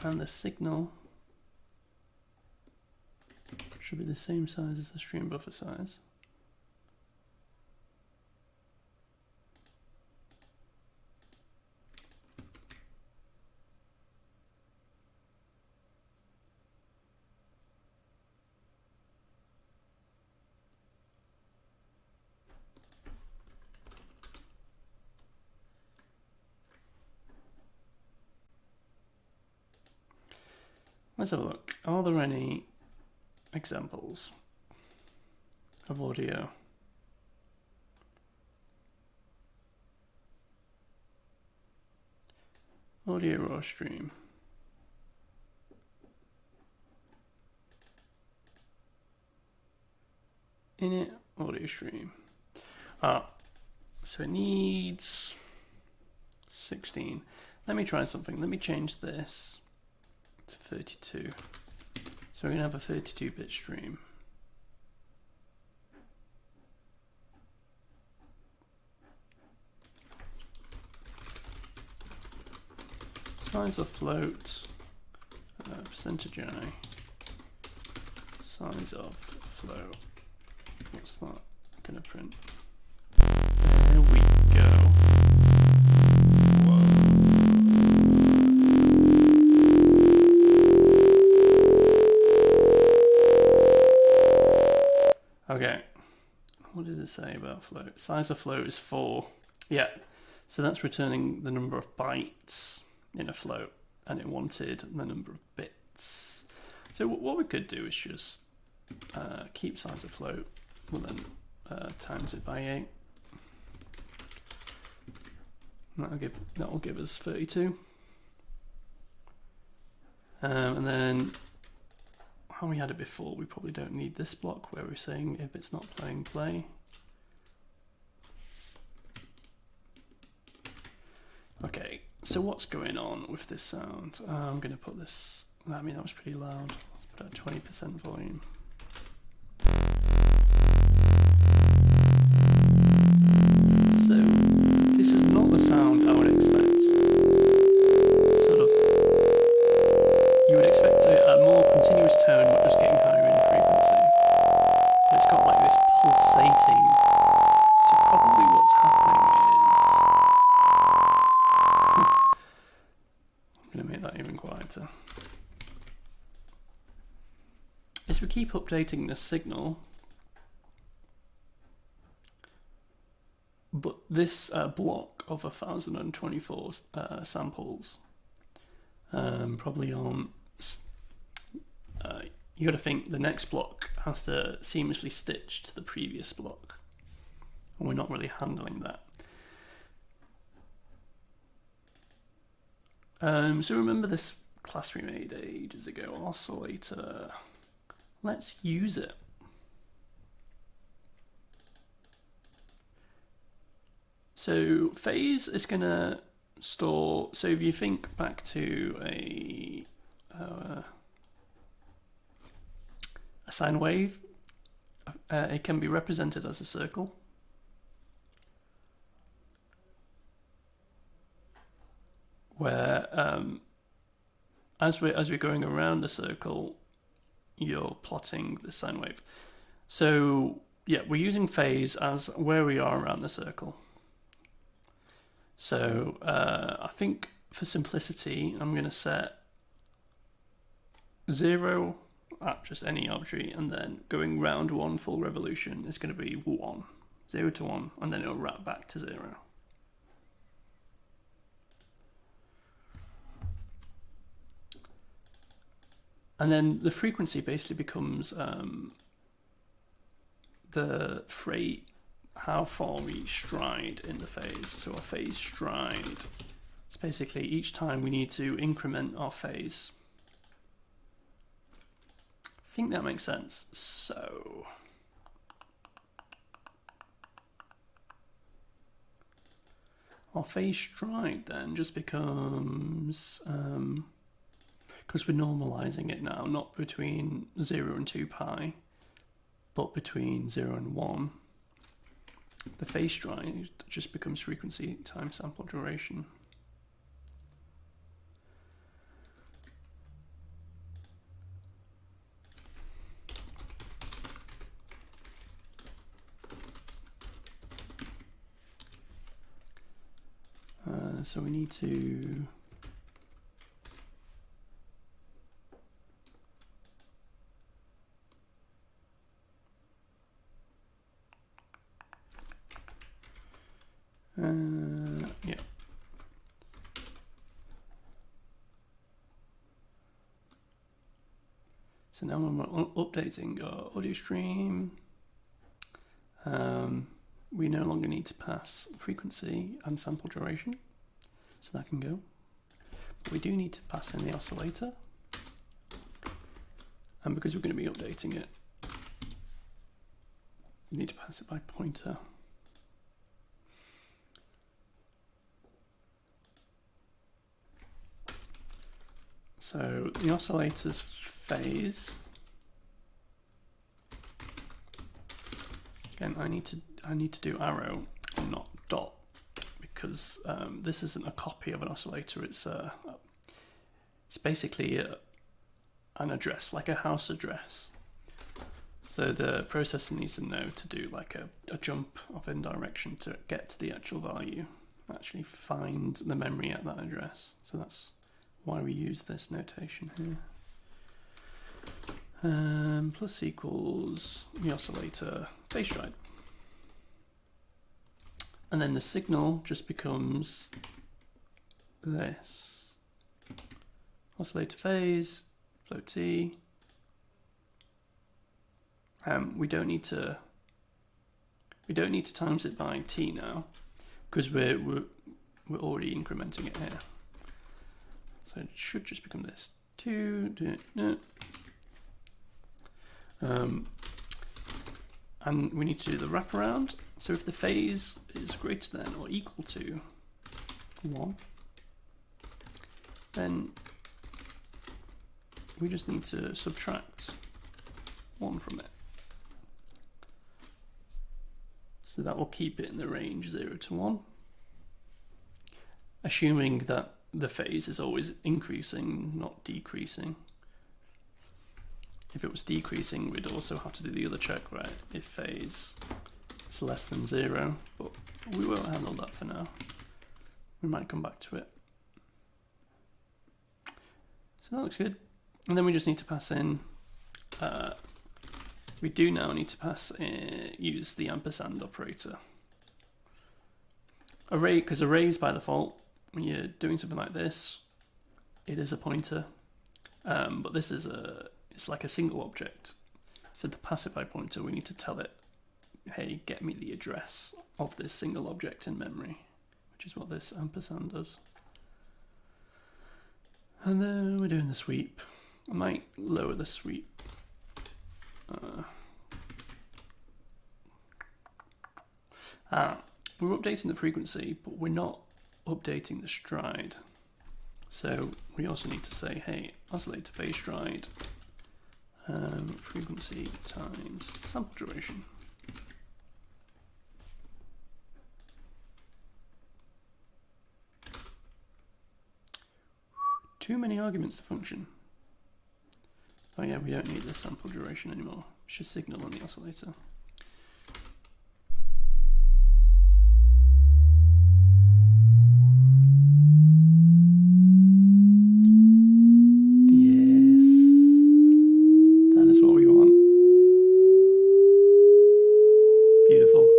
[SPEAKER 1] And the signal should be the same size as the stream buffer size. Let's have a look. Are there any examples of audio? Audio raw stream. Init audio stream. So it needs 16. Let me try something. Let me change this to 32. So we're going to have a 32-bit stream. Size of float, percentage I, size of float. What's that going to print? There we go. Whoa. Okay, what did it say about float? Size of float is 4. Yeah, so that's returning the number of bytes in a float, and it wanted the number of bits. So what we could do is just keep size of float, well then times it by 8. That'll give us 32. And then how we had it before, we probably don't need this block where we're saying if it's not playing, play. Okay, so what's going on with this sound? I'm going to put this, I mean that was pretty loud. Let's put it at 20% volume. So this is not the sound I would expect. Sort of, you would expect a more continuous tone, but just getting higher in frequency. But it's got like this pulsating. So probably what's happening is, I'm going to make that even quieter. As we keep updating the signal, but this block of 1024 samples probably on, you got to think the next block has to seamlessly stitch to the previous block, and we're not really handling that. So remember this class we made ages ago, Oscillator. Let's use it. So phase is going to store, so if you think back to a sine wave, it can be represented as a circle. Where as we're going around the circle, you're plotting the sine wave. So yeah, we're using phase as where we are around the circle. So I think for simplicity, I'm going to set 0 at just any arbitrary, and then going round 1 full revolution is going to be 1, 0 to 1, and then it'll wrap back to 0. And then the frequency basically becomes the rate, how far we stride in the phase. So our phase stride. It's basically each time we need to increment our phase. I think that makes sense. So our phase stride then just becomes, because we're normalizing it now, not between 0 and 2 pi, but between 0 and 1. The phase stride just becomes frequency times sample duration. So we need to yeah. So now when we're updating our audio stream, we no longer need to pass frequency and sample duration, so that can go. But we do need to pass in the oscillator, and because we're going to be updating it, we need to pass it by pointer. So the oscillator's phase, again, I need to do arrow and not dot, because this isn't a copy of an oscillator. It's basically an address, like a house address. So the processor needs to know to do like a jump of indirection to get to the actual value, actually find the memory at that address. So that's why we use this notation here. Plus equals the oscillator phase stride. And then the signal just becomes this. Oscillator phase, float T. We don't need to times it by T now, because we're already incrementing it here. So it should just become this. And we need to do the wraparound. So if the phase is greater than or equal to 1, then we just need to subtract 1 from it. So that will keep it in the range 0 to 1, assuming that the phase is always increasing, not decreasing. If it was decreasing, we'd also have to do the other check, right? If phase is less than 0, but we won't handle that for now. We might come back to it. So that looks good. And then we just need to pass in, we do now need to use the ampersand operator. Array, because arrays by default, when you're doing something like this, it is a pointer, but this is it's like a single object. So to pass it by pointer, we need to tell it, hey, get me the address of this single object in memory, which is what this ampersand does. And then we're doing the sweep. I might lower the sweep. we're updating the frequency, but we're not updating the stride. So we also need to say, hey, oscillator phase stride, frequency times sample duration. Too many arguments to function. Oh yeah, we don't need this sample duration anymore. It's just signal on the oscillator. Yes, that is what we want. Beautiful.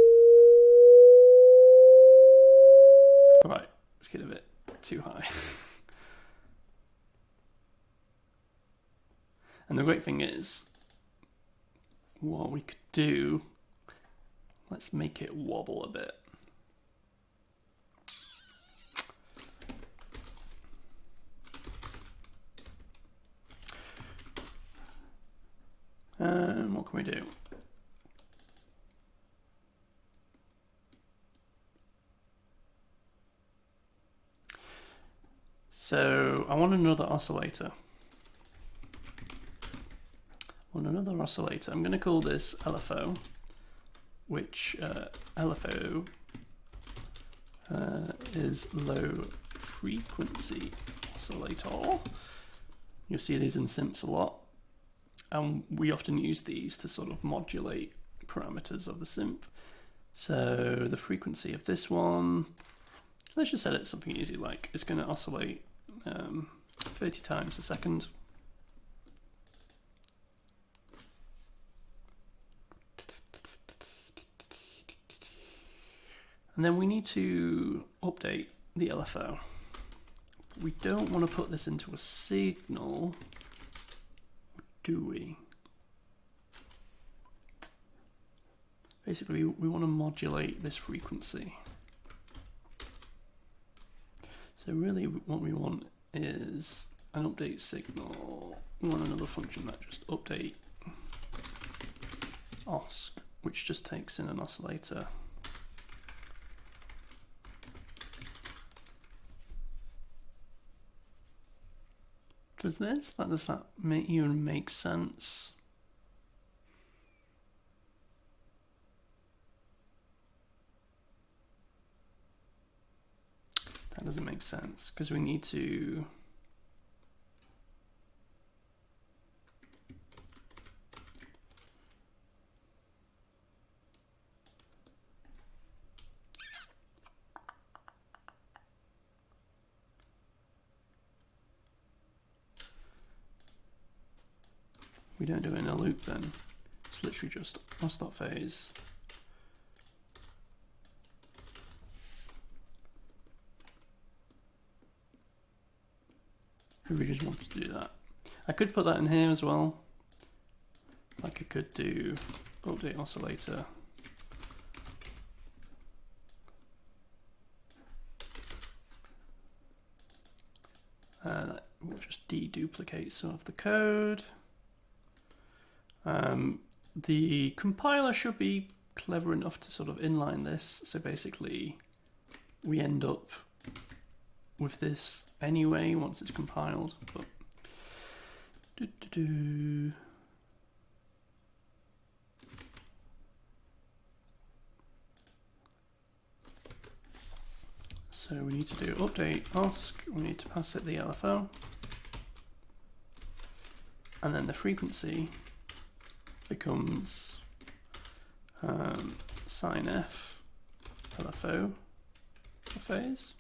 [SPEAKER 1] Right, let's get a bit too high. And the great thing is, what we could do, let's make it wobble a bit. What can we do? So I want another oscillator. On another oscillator. I'm going to call this LFO, which LFO is low frequency oscillator. You'll see these in simps a lot, and we often use these to sort of modulate parameters of the simp. So the frequency of this one, let's just set it something easy, like it's going to oscillate 30 times a second. And then we need to update the LFO. We don't want to put this into a signal, do we? Basically, we want to modulate this frequency. So really what we want is an update signal. We want another function that just update osc, which just takes in an oscillator. Does that even make sense? That doesn't make sense because we need to we don't do it in a loop then. It's literally just os.phase. We just want to do that. I could put that in here as well. Like I could do update oscillator. That will just deduplicate some of the code. The compiler should be clever enough to sort of inline this. So basically we end up with this anyway once it's compiled. But so we need to do update osc, we need to pass it the LFO, and then the frequency becomes sine f LFO for phase.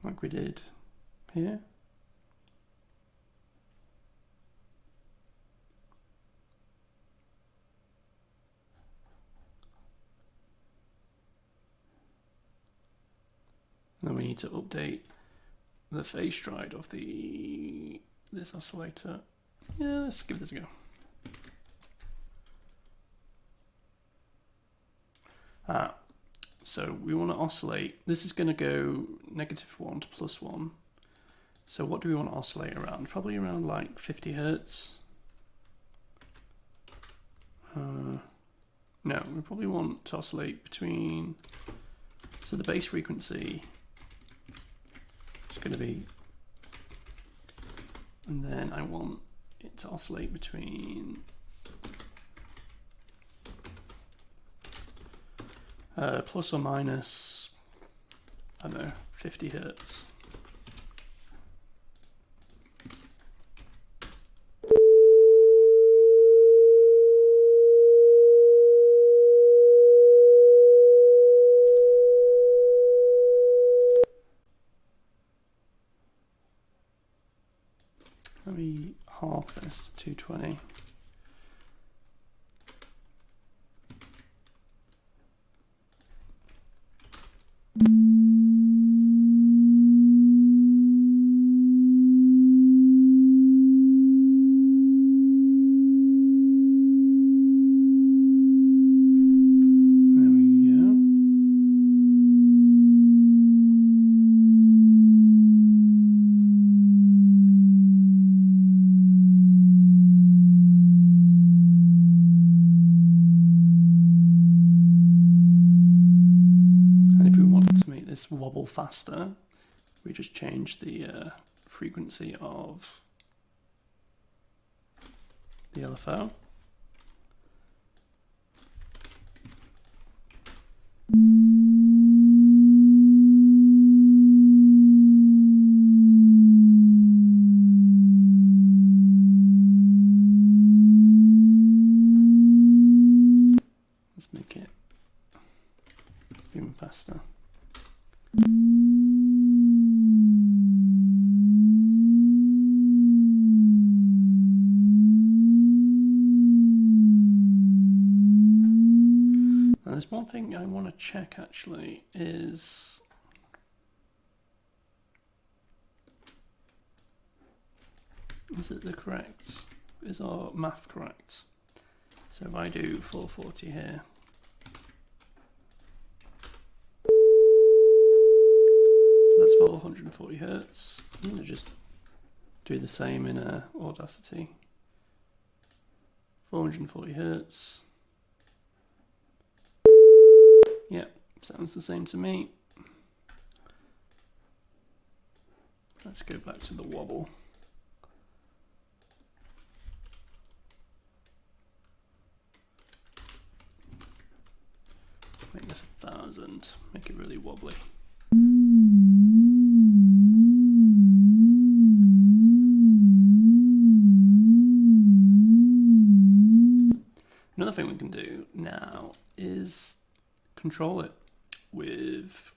[SPEAKER 1] Like we did here. Then we need to update the phase stride of this oscillator. Yeah, let's give this a go. So we want to oscillate. This is going to go -1 to +1. So what do we want to oscillate around? Probably around like 50 Hertz. No, we probably want to oscillate between, so the base frequency is going to be, and then I want it to oscillate between plus or minus, I don't know, 50 Hertz. Let me half this to 220. Wobble faster, we just change the frequency of the LFO. Let's make it even faster. There's one thing I want to check actually is it the correct, is our math correct? So if I do 440 here, so that's 440 Hertz. I'm going to just do the same in Audacity. 440 Hertz. Yep, sounds the same to me. Let's go back to the wobble. Make this 1000, make it really wobbly. Another thing we can do now is control it with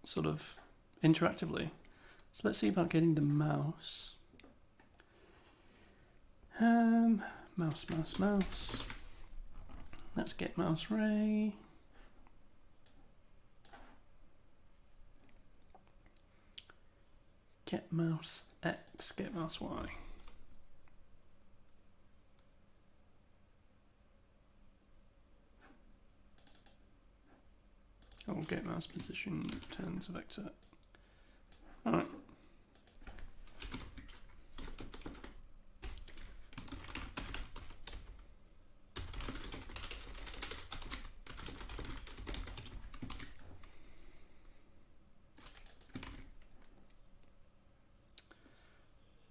[SPEAKER 1] sort of interactively. So let's see about getting the mouse. Mouse. Let's get mouse ray. Get mouse X, get mouse Y. Or get mouse position, turn to vector. Alright.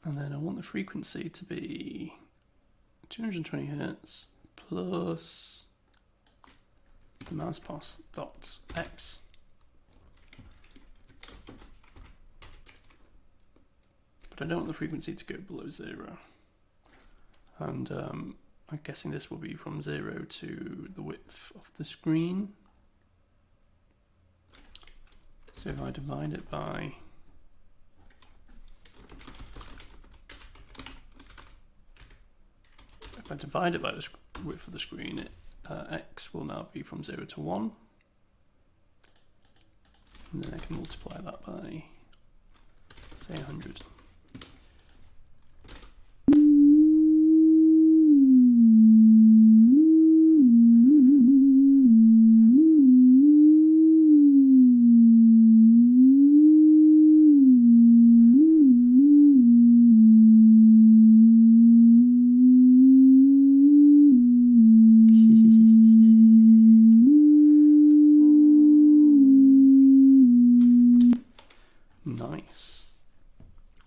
[SPEAKER 1] And then I want the frequency to be 220 Hertz plus the mouse pass dot X. But I don't want the frequency to go below 0. And I'm guessing this will be from 0 to the width of the screen. So if I divide it by the width of the screen, X will now be from 0 to 1. And then I can multiply that by, say, 100.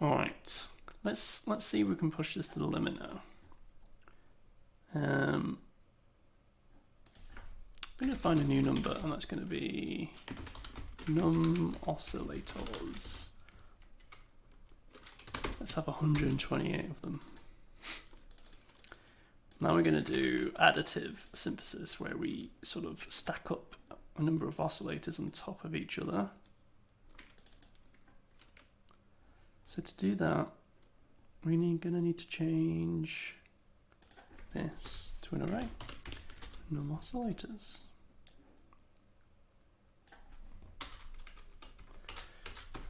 [SPEAKER 1] All right, let's see if we can push this to the limit now. I'm going to find a new number, and that's going to be num oscillators. Let's have 128 of them. Now we're going to do additive synthesis, where we sort of stack up a number of oscillators on top of each other. So to do that, we're going to need to change this to an array, num oscillators.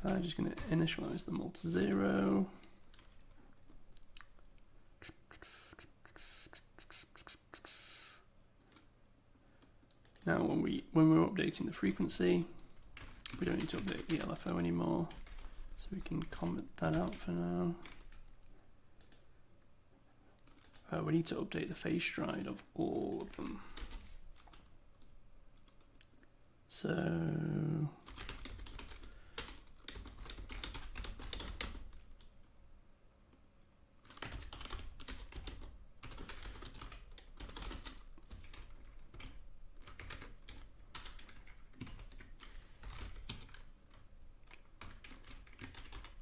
[SPEAKER 1] I'm just going to initialize them all to 0. Now when we're updating the frequency, we don't need to update the LFO anymore, so we can comment that out for now. We need to update the phase stride of all of them. So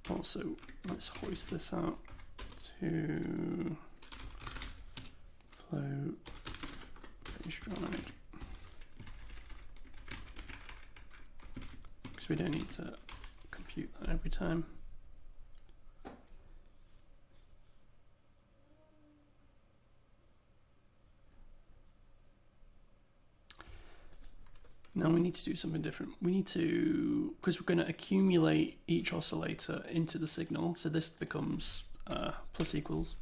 [SPEAKER 1] also, let's hoist this out to float phase stride, because we don't need to compute that every time. Now we need to do something different. We need to, because we're going to accumulate each oscillator into the signal, so this becomes plus equals.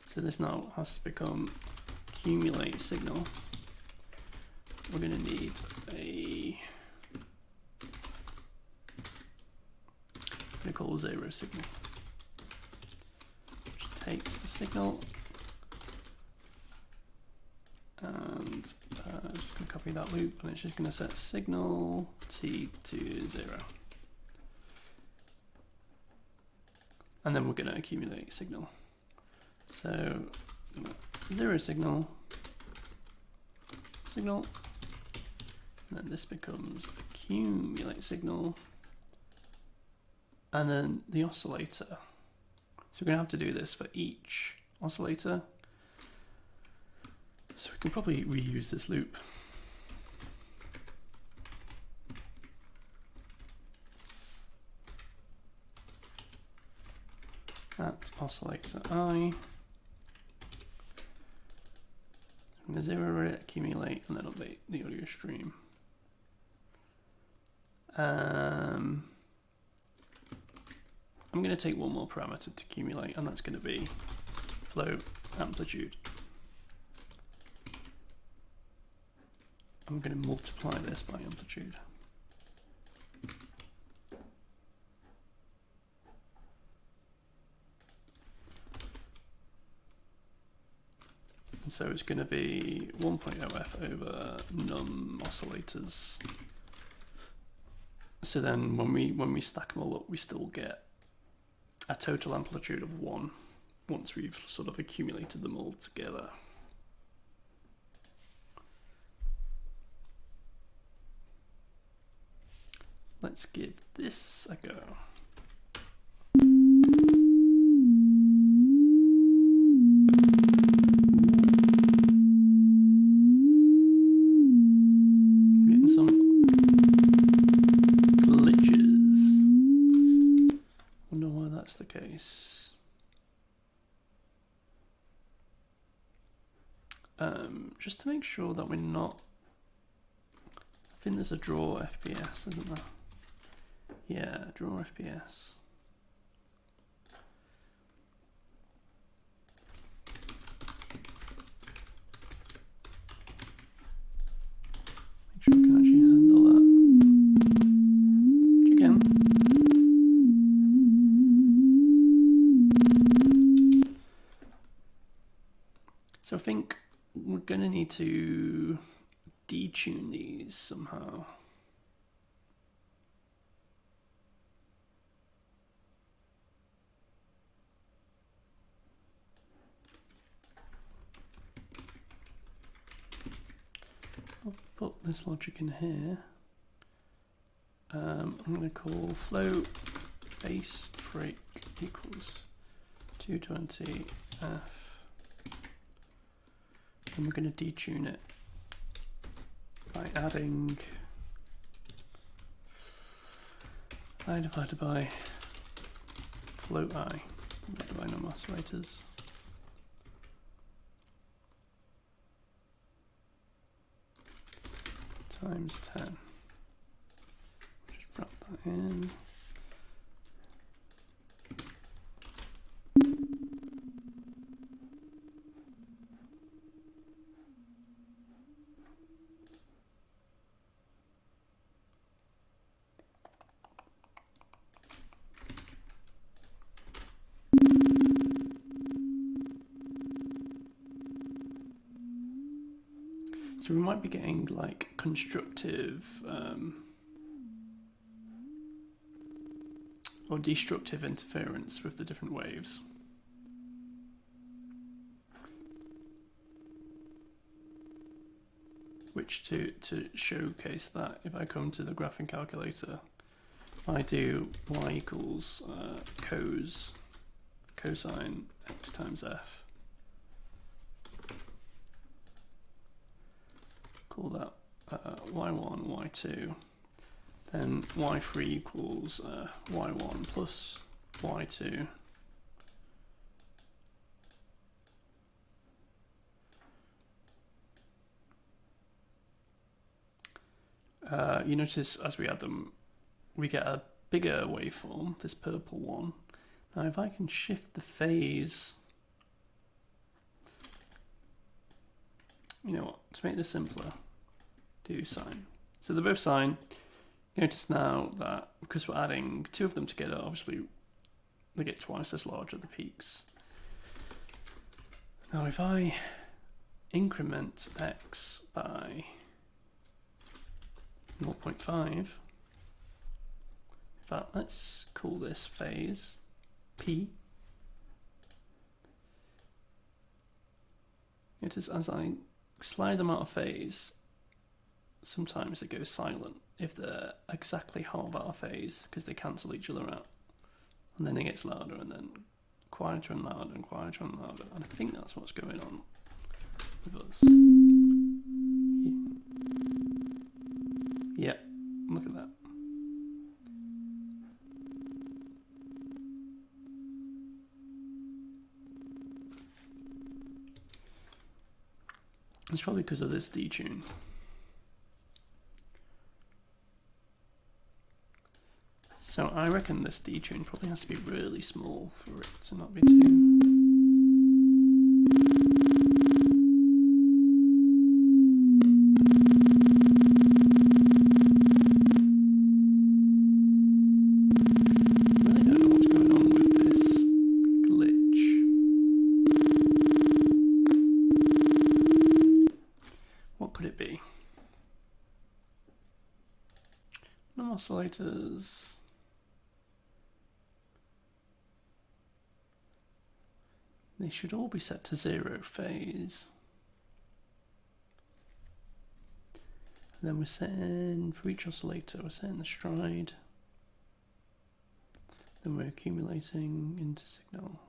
[SPEAKER 1] So this now has to become accumulate signal. We're going to need a, I'm going to call 0 signal, which takes the signal. And just going to copy that loop, and it's just going to set signal t to 0. And then we're going to accumulate signal. So 0 signal, signal, and then this becomes accumulate signal, and then the oscillator. So we're going to have to do this for each oscillator. So we can probably reuse this loop. At oscillator I, I'm going to 0 it, accumulate, and then update the audio stream. I'm going to take one more parameter to accumulate, and that's going to be float amplitude. I'm going to multiply this by amplitude. And so it's going to be 1.0f over num oscillators. So then when we stack them all up, we still get a total amplitude of 1 once we've sort of accumulated them all together. Let's give this a go. I'm getting some glitches. Wonder why that's the case. Just to make sure that we're not, I think there's a draw FPS, isn't there? Yeah, draw FPS. Make sure we can actually handle that. Which again. So I think we're going to need to detune these somehow. put this logic in here. I'm going to call float base break equals 220 F, and we're going to detune it by adding I divided by float I divided by number of oscillators times 10. Just drop that in. So we might be getting like constructive or destructive interference with the different waves. Which to showcase that, if I come to the graphing calculator, I do y equals cosine x times f. Call that y1, y2, then y3 equals y1 plus y2. You notice as we add them, we get a bigger waveform, this purple one. Now if I can shift the phase, you know what, to make this simpler, do sine. So they're both sine. Notice now that because we're adding two of them together, obviously they get twice as large at the peaks. Now if I increment x by 0.5, in fact let's call this phase P. Notice as I slide them out of phase, sometimes it goes silent if they're exactly half out of phase because they cancel each other out, and then it gets louder and then quieter and louder and quieter and louder, and I think that's what's going on with us. Yeah, look at that. It's probably because of this detune. So I reckon this detune probably has to be really small for it to not be too... Oscillators. They should all be set to 0 phase. And then we're setting, for each oscillator, we're setting the stride. Then we're accumulating into signal.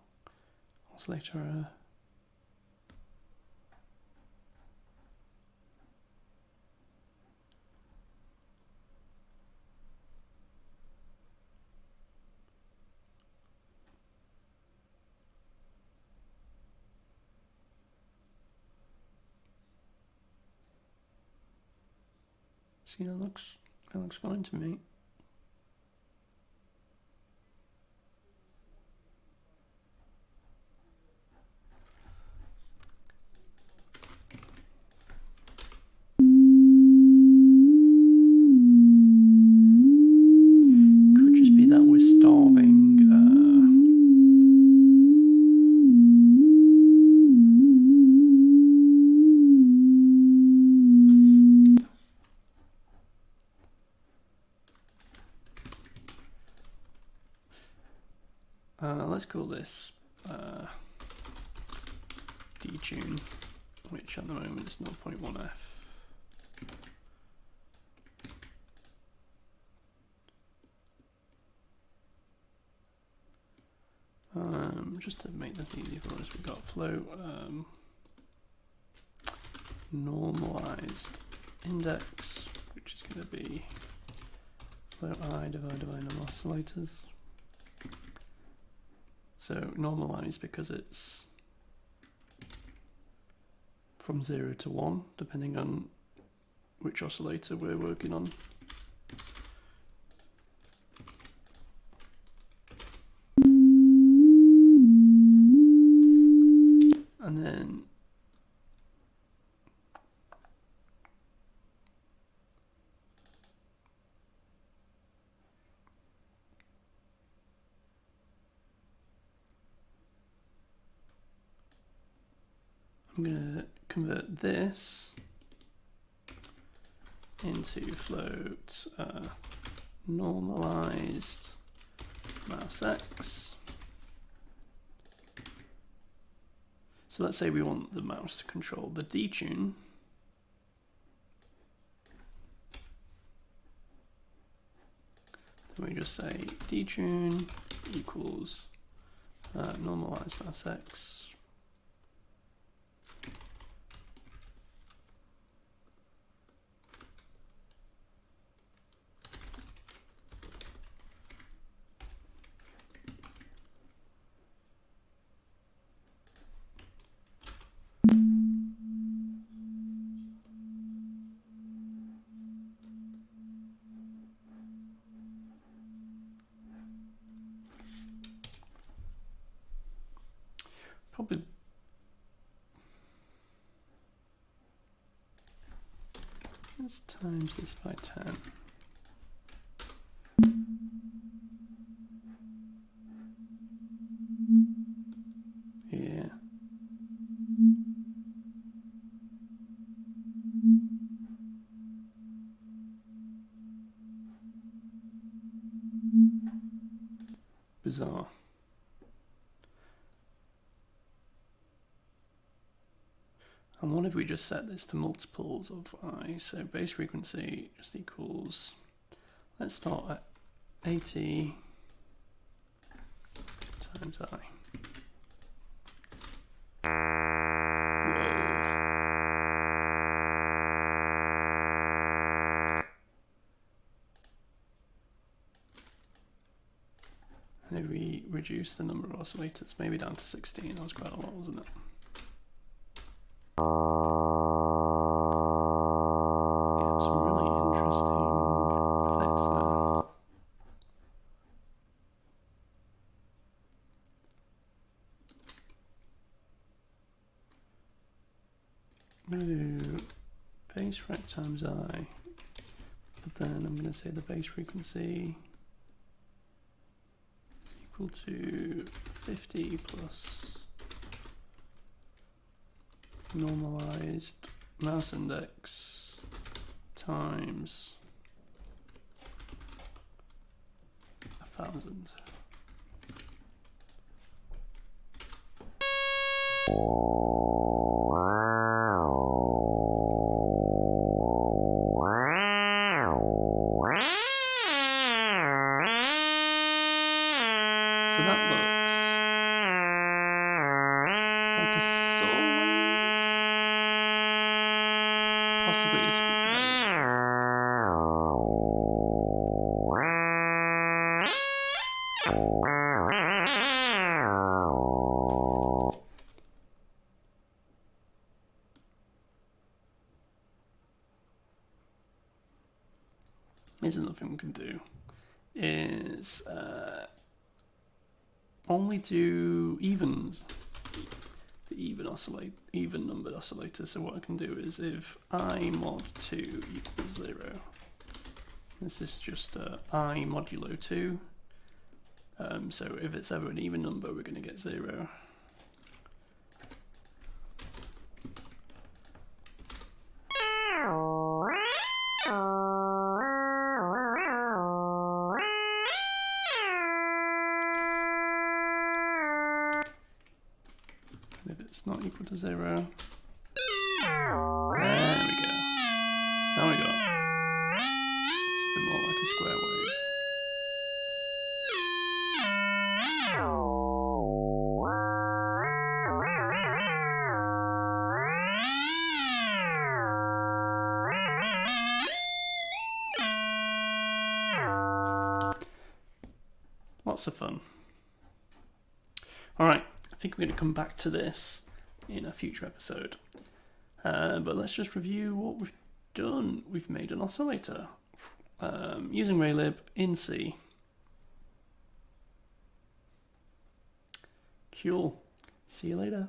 [SPEAKER 1] Oscillator error. See, that looks fine to me. Could just be that we're starving. Let's call this detune, which at the moment is 0.1 F. just to make this easy for us, we've got float normalized index, which is going to be float I divided by number of oscillators. So normalized because it's from 0 to 1, depending on which oscillator we're working on. And then I'm going to convert this into float normalized mouse X. So let's say we want the mouse to control the detune. Then we just say detune equals normalized mouse X. Probably let's times this by 10. Yeah. Bizarre. And what if we just set this to multiples of I? So base frequency just equals, let's start at 80 times I. And if we reduce the number of oscillators, maybe down to 16, that was quite a lot, wasn't it? Some really interesting effects there. I'm going to do base rec times I, but then I'm going to say the base frequency is equal to 50 plus normalized mouse index times 1000. So that looks like a saw wave, possibly a square Here's nothing we can do is only do evens, the even numbered oscillator. So what I can do is if I mod 2 equals 0, this is just I modulo 2. So if it's ever an even number, we're going to get 0. And if it's not equal to 0, there we go. So now we got something more like a square wave. Lots of fun. All right, I think we're going to come back to this in a future episode. But let's just review what we've done. We've made an oscillator using Raylib in C. Cool. See you later.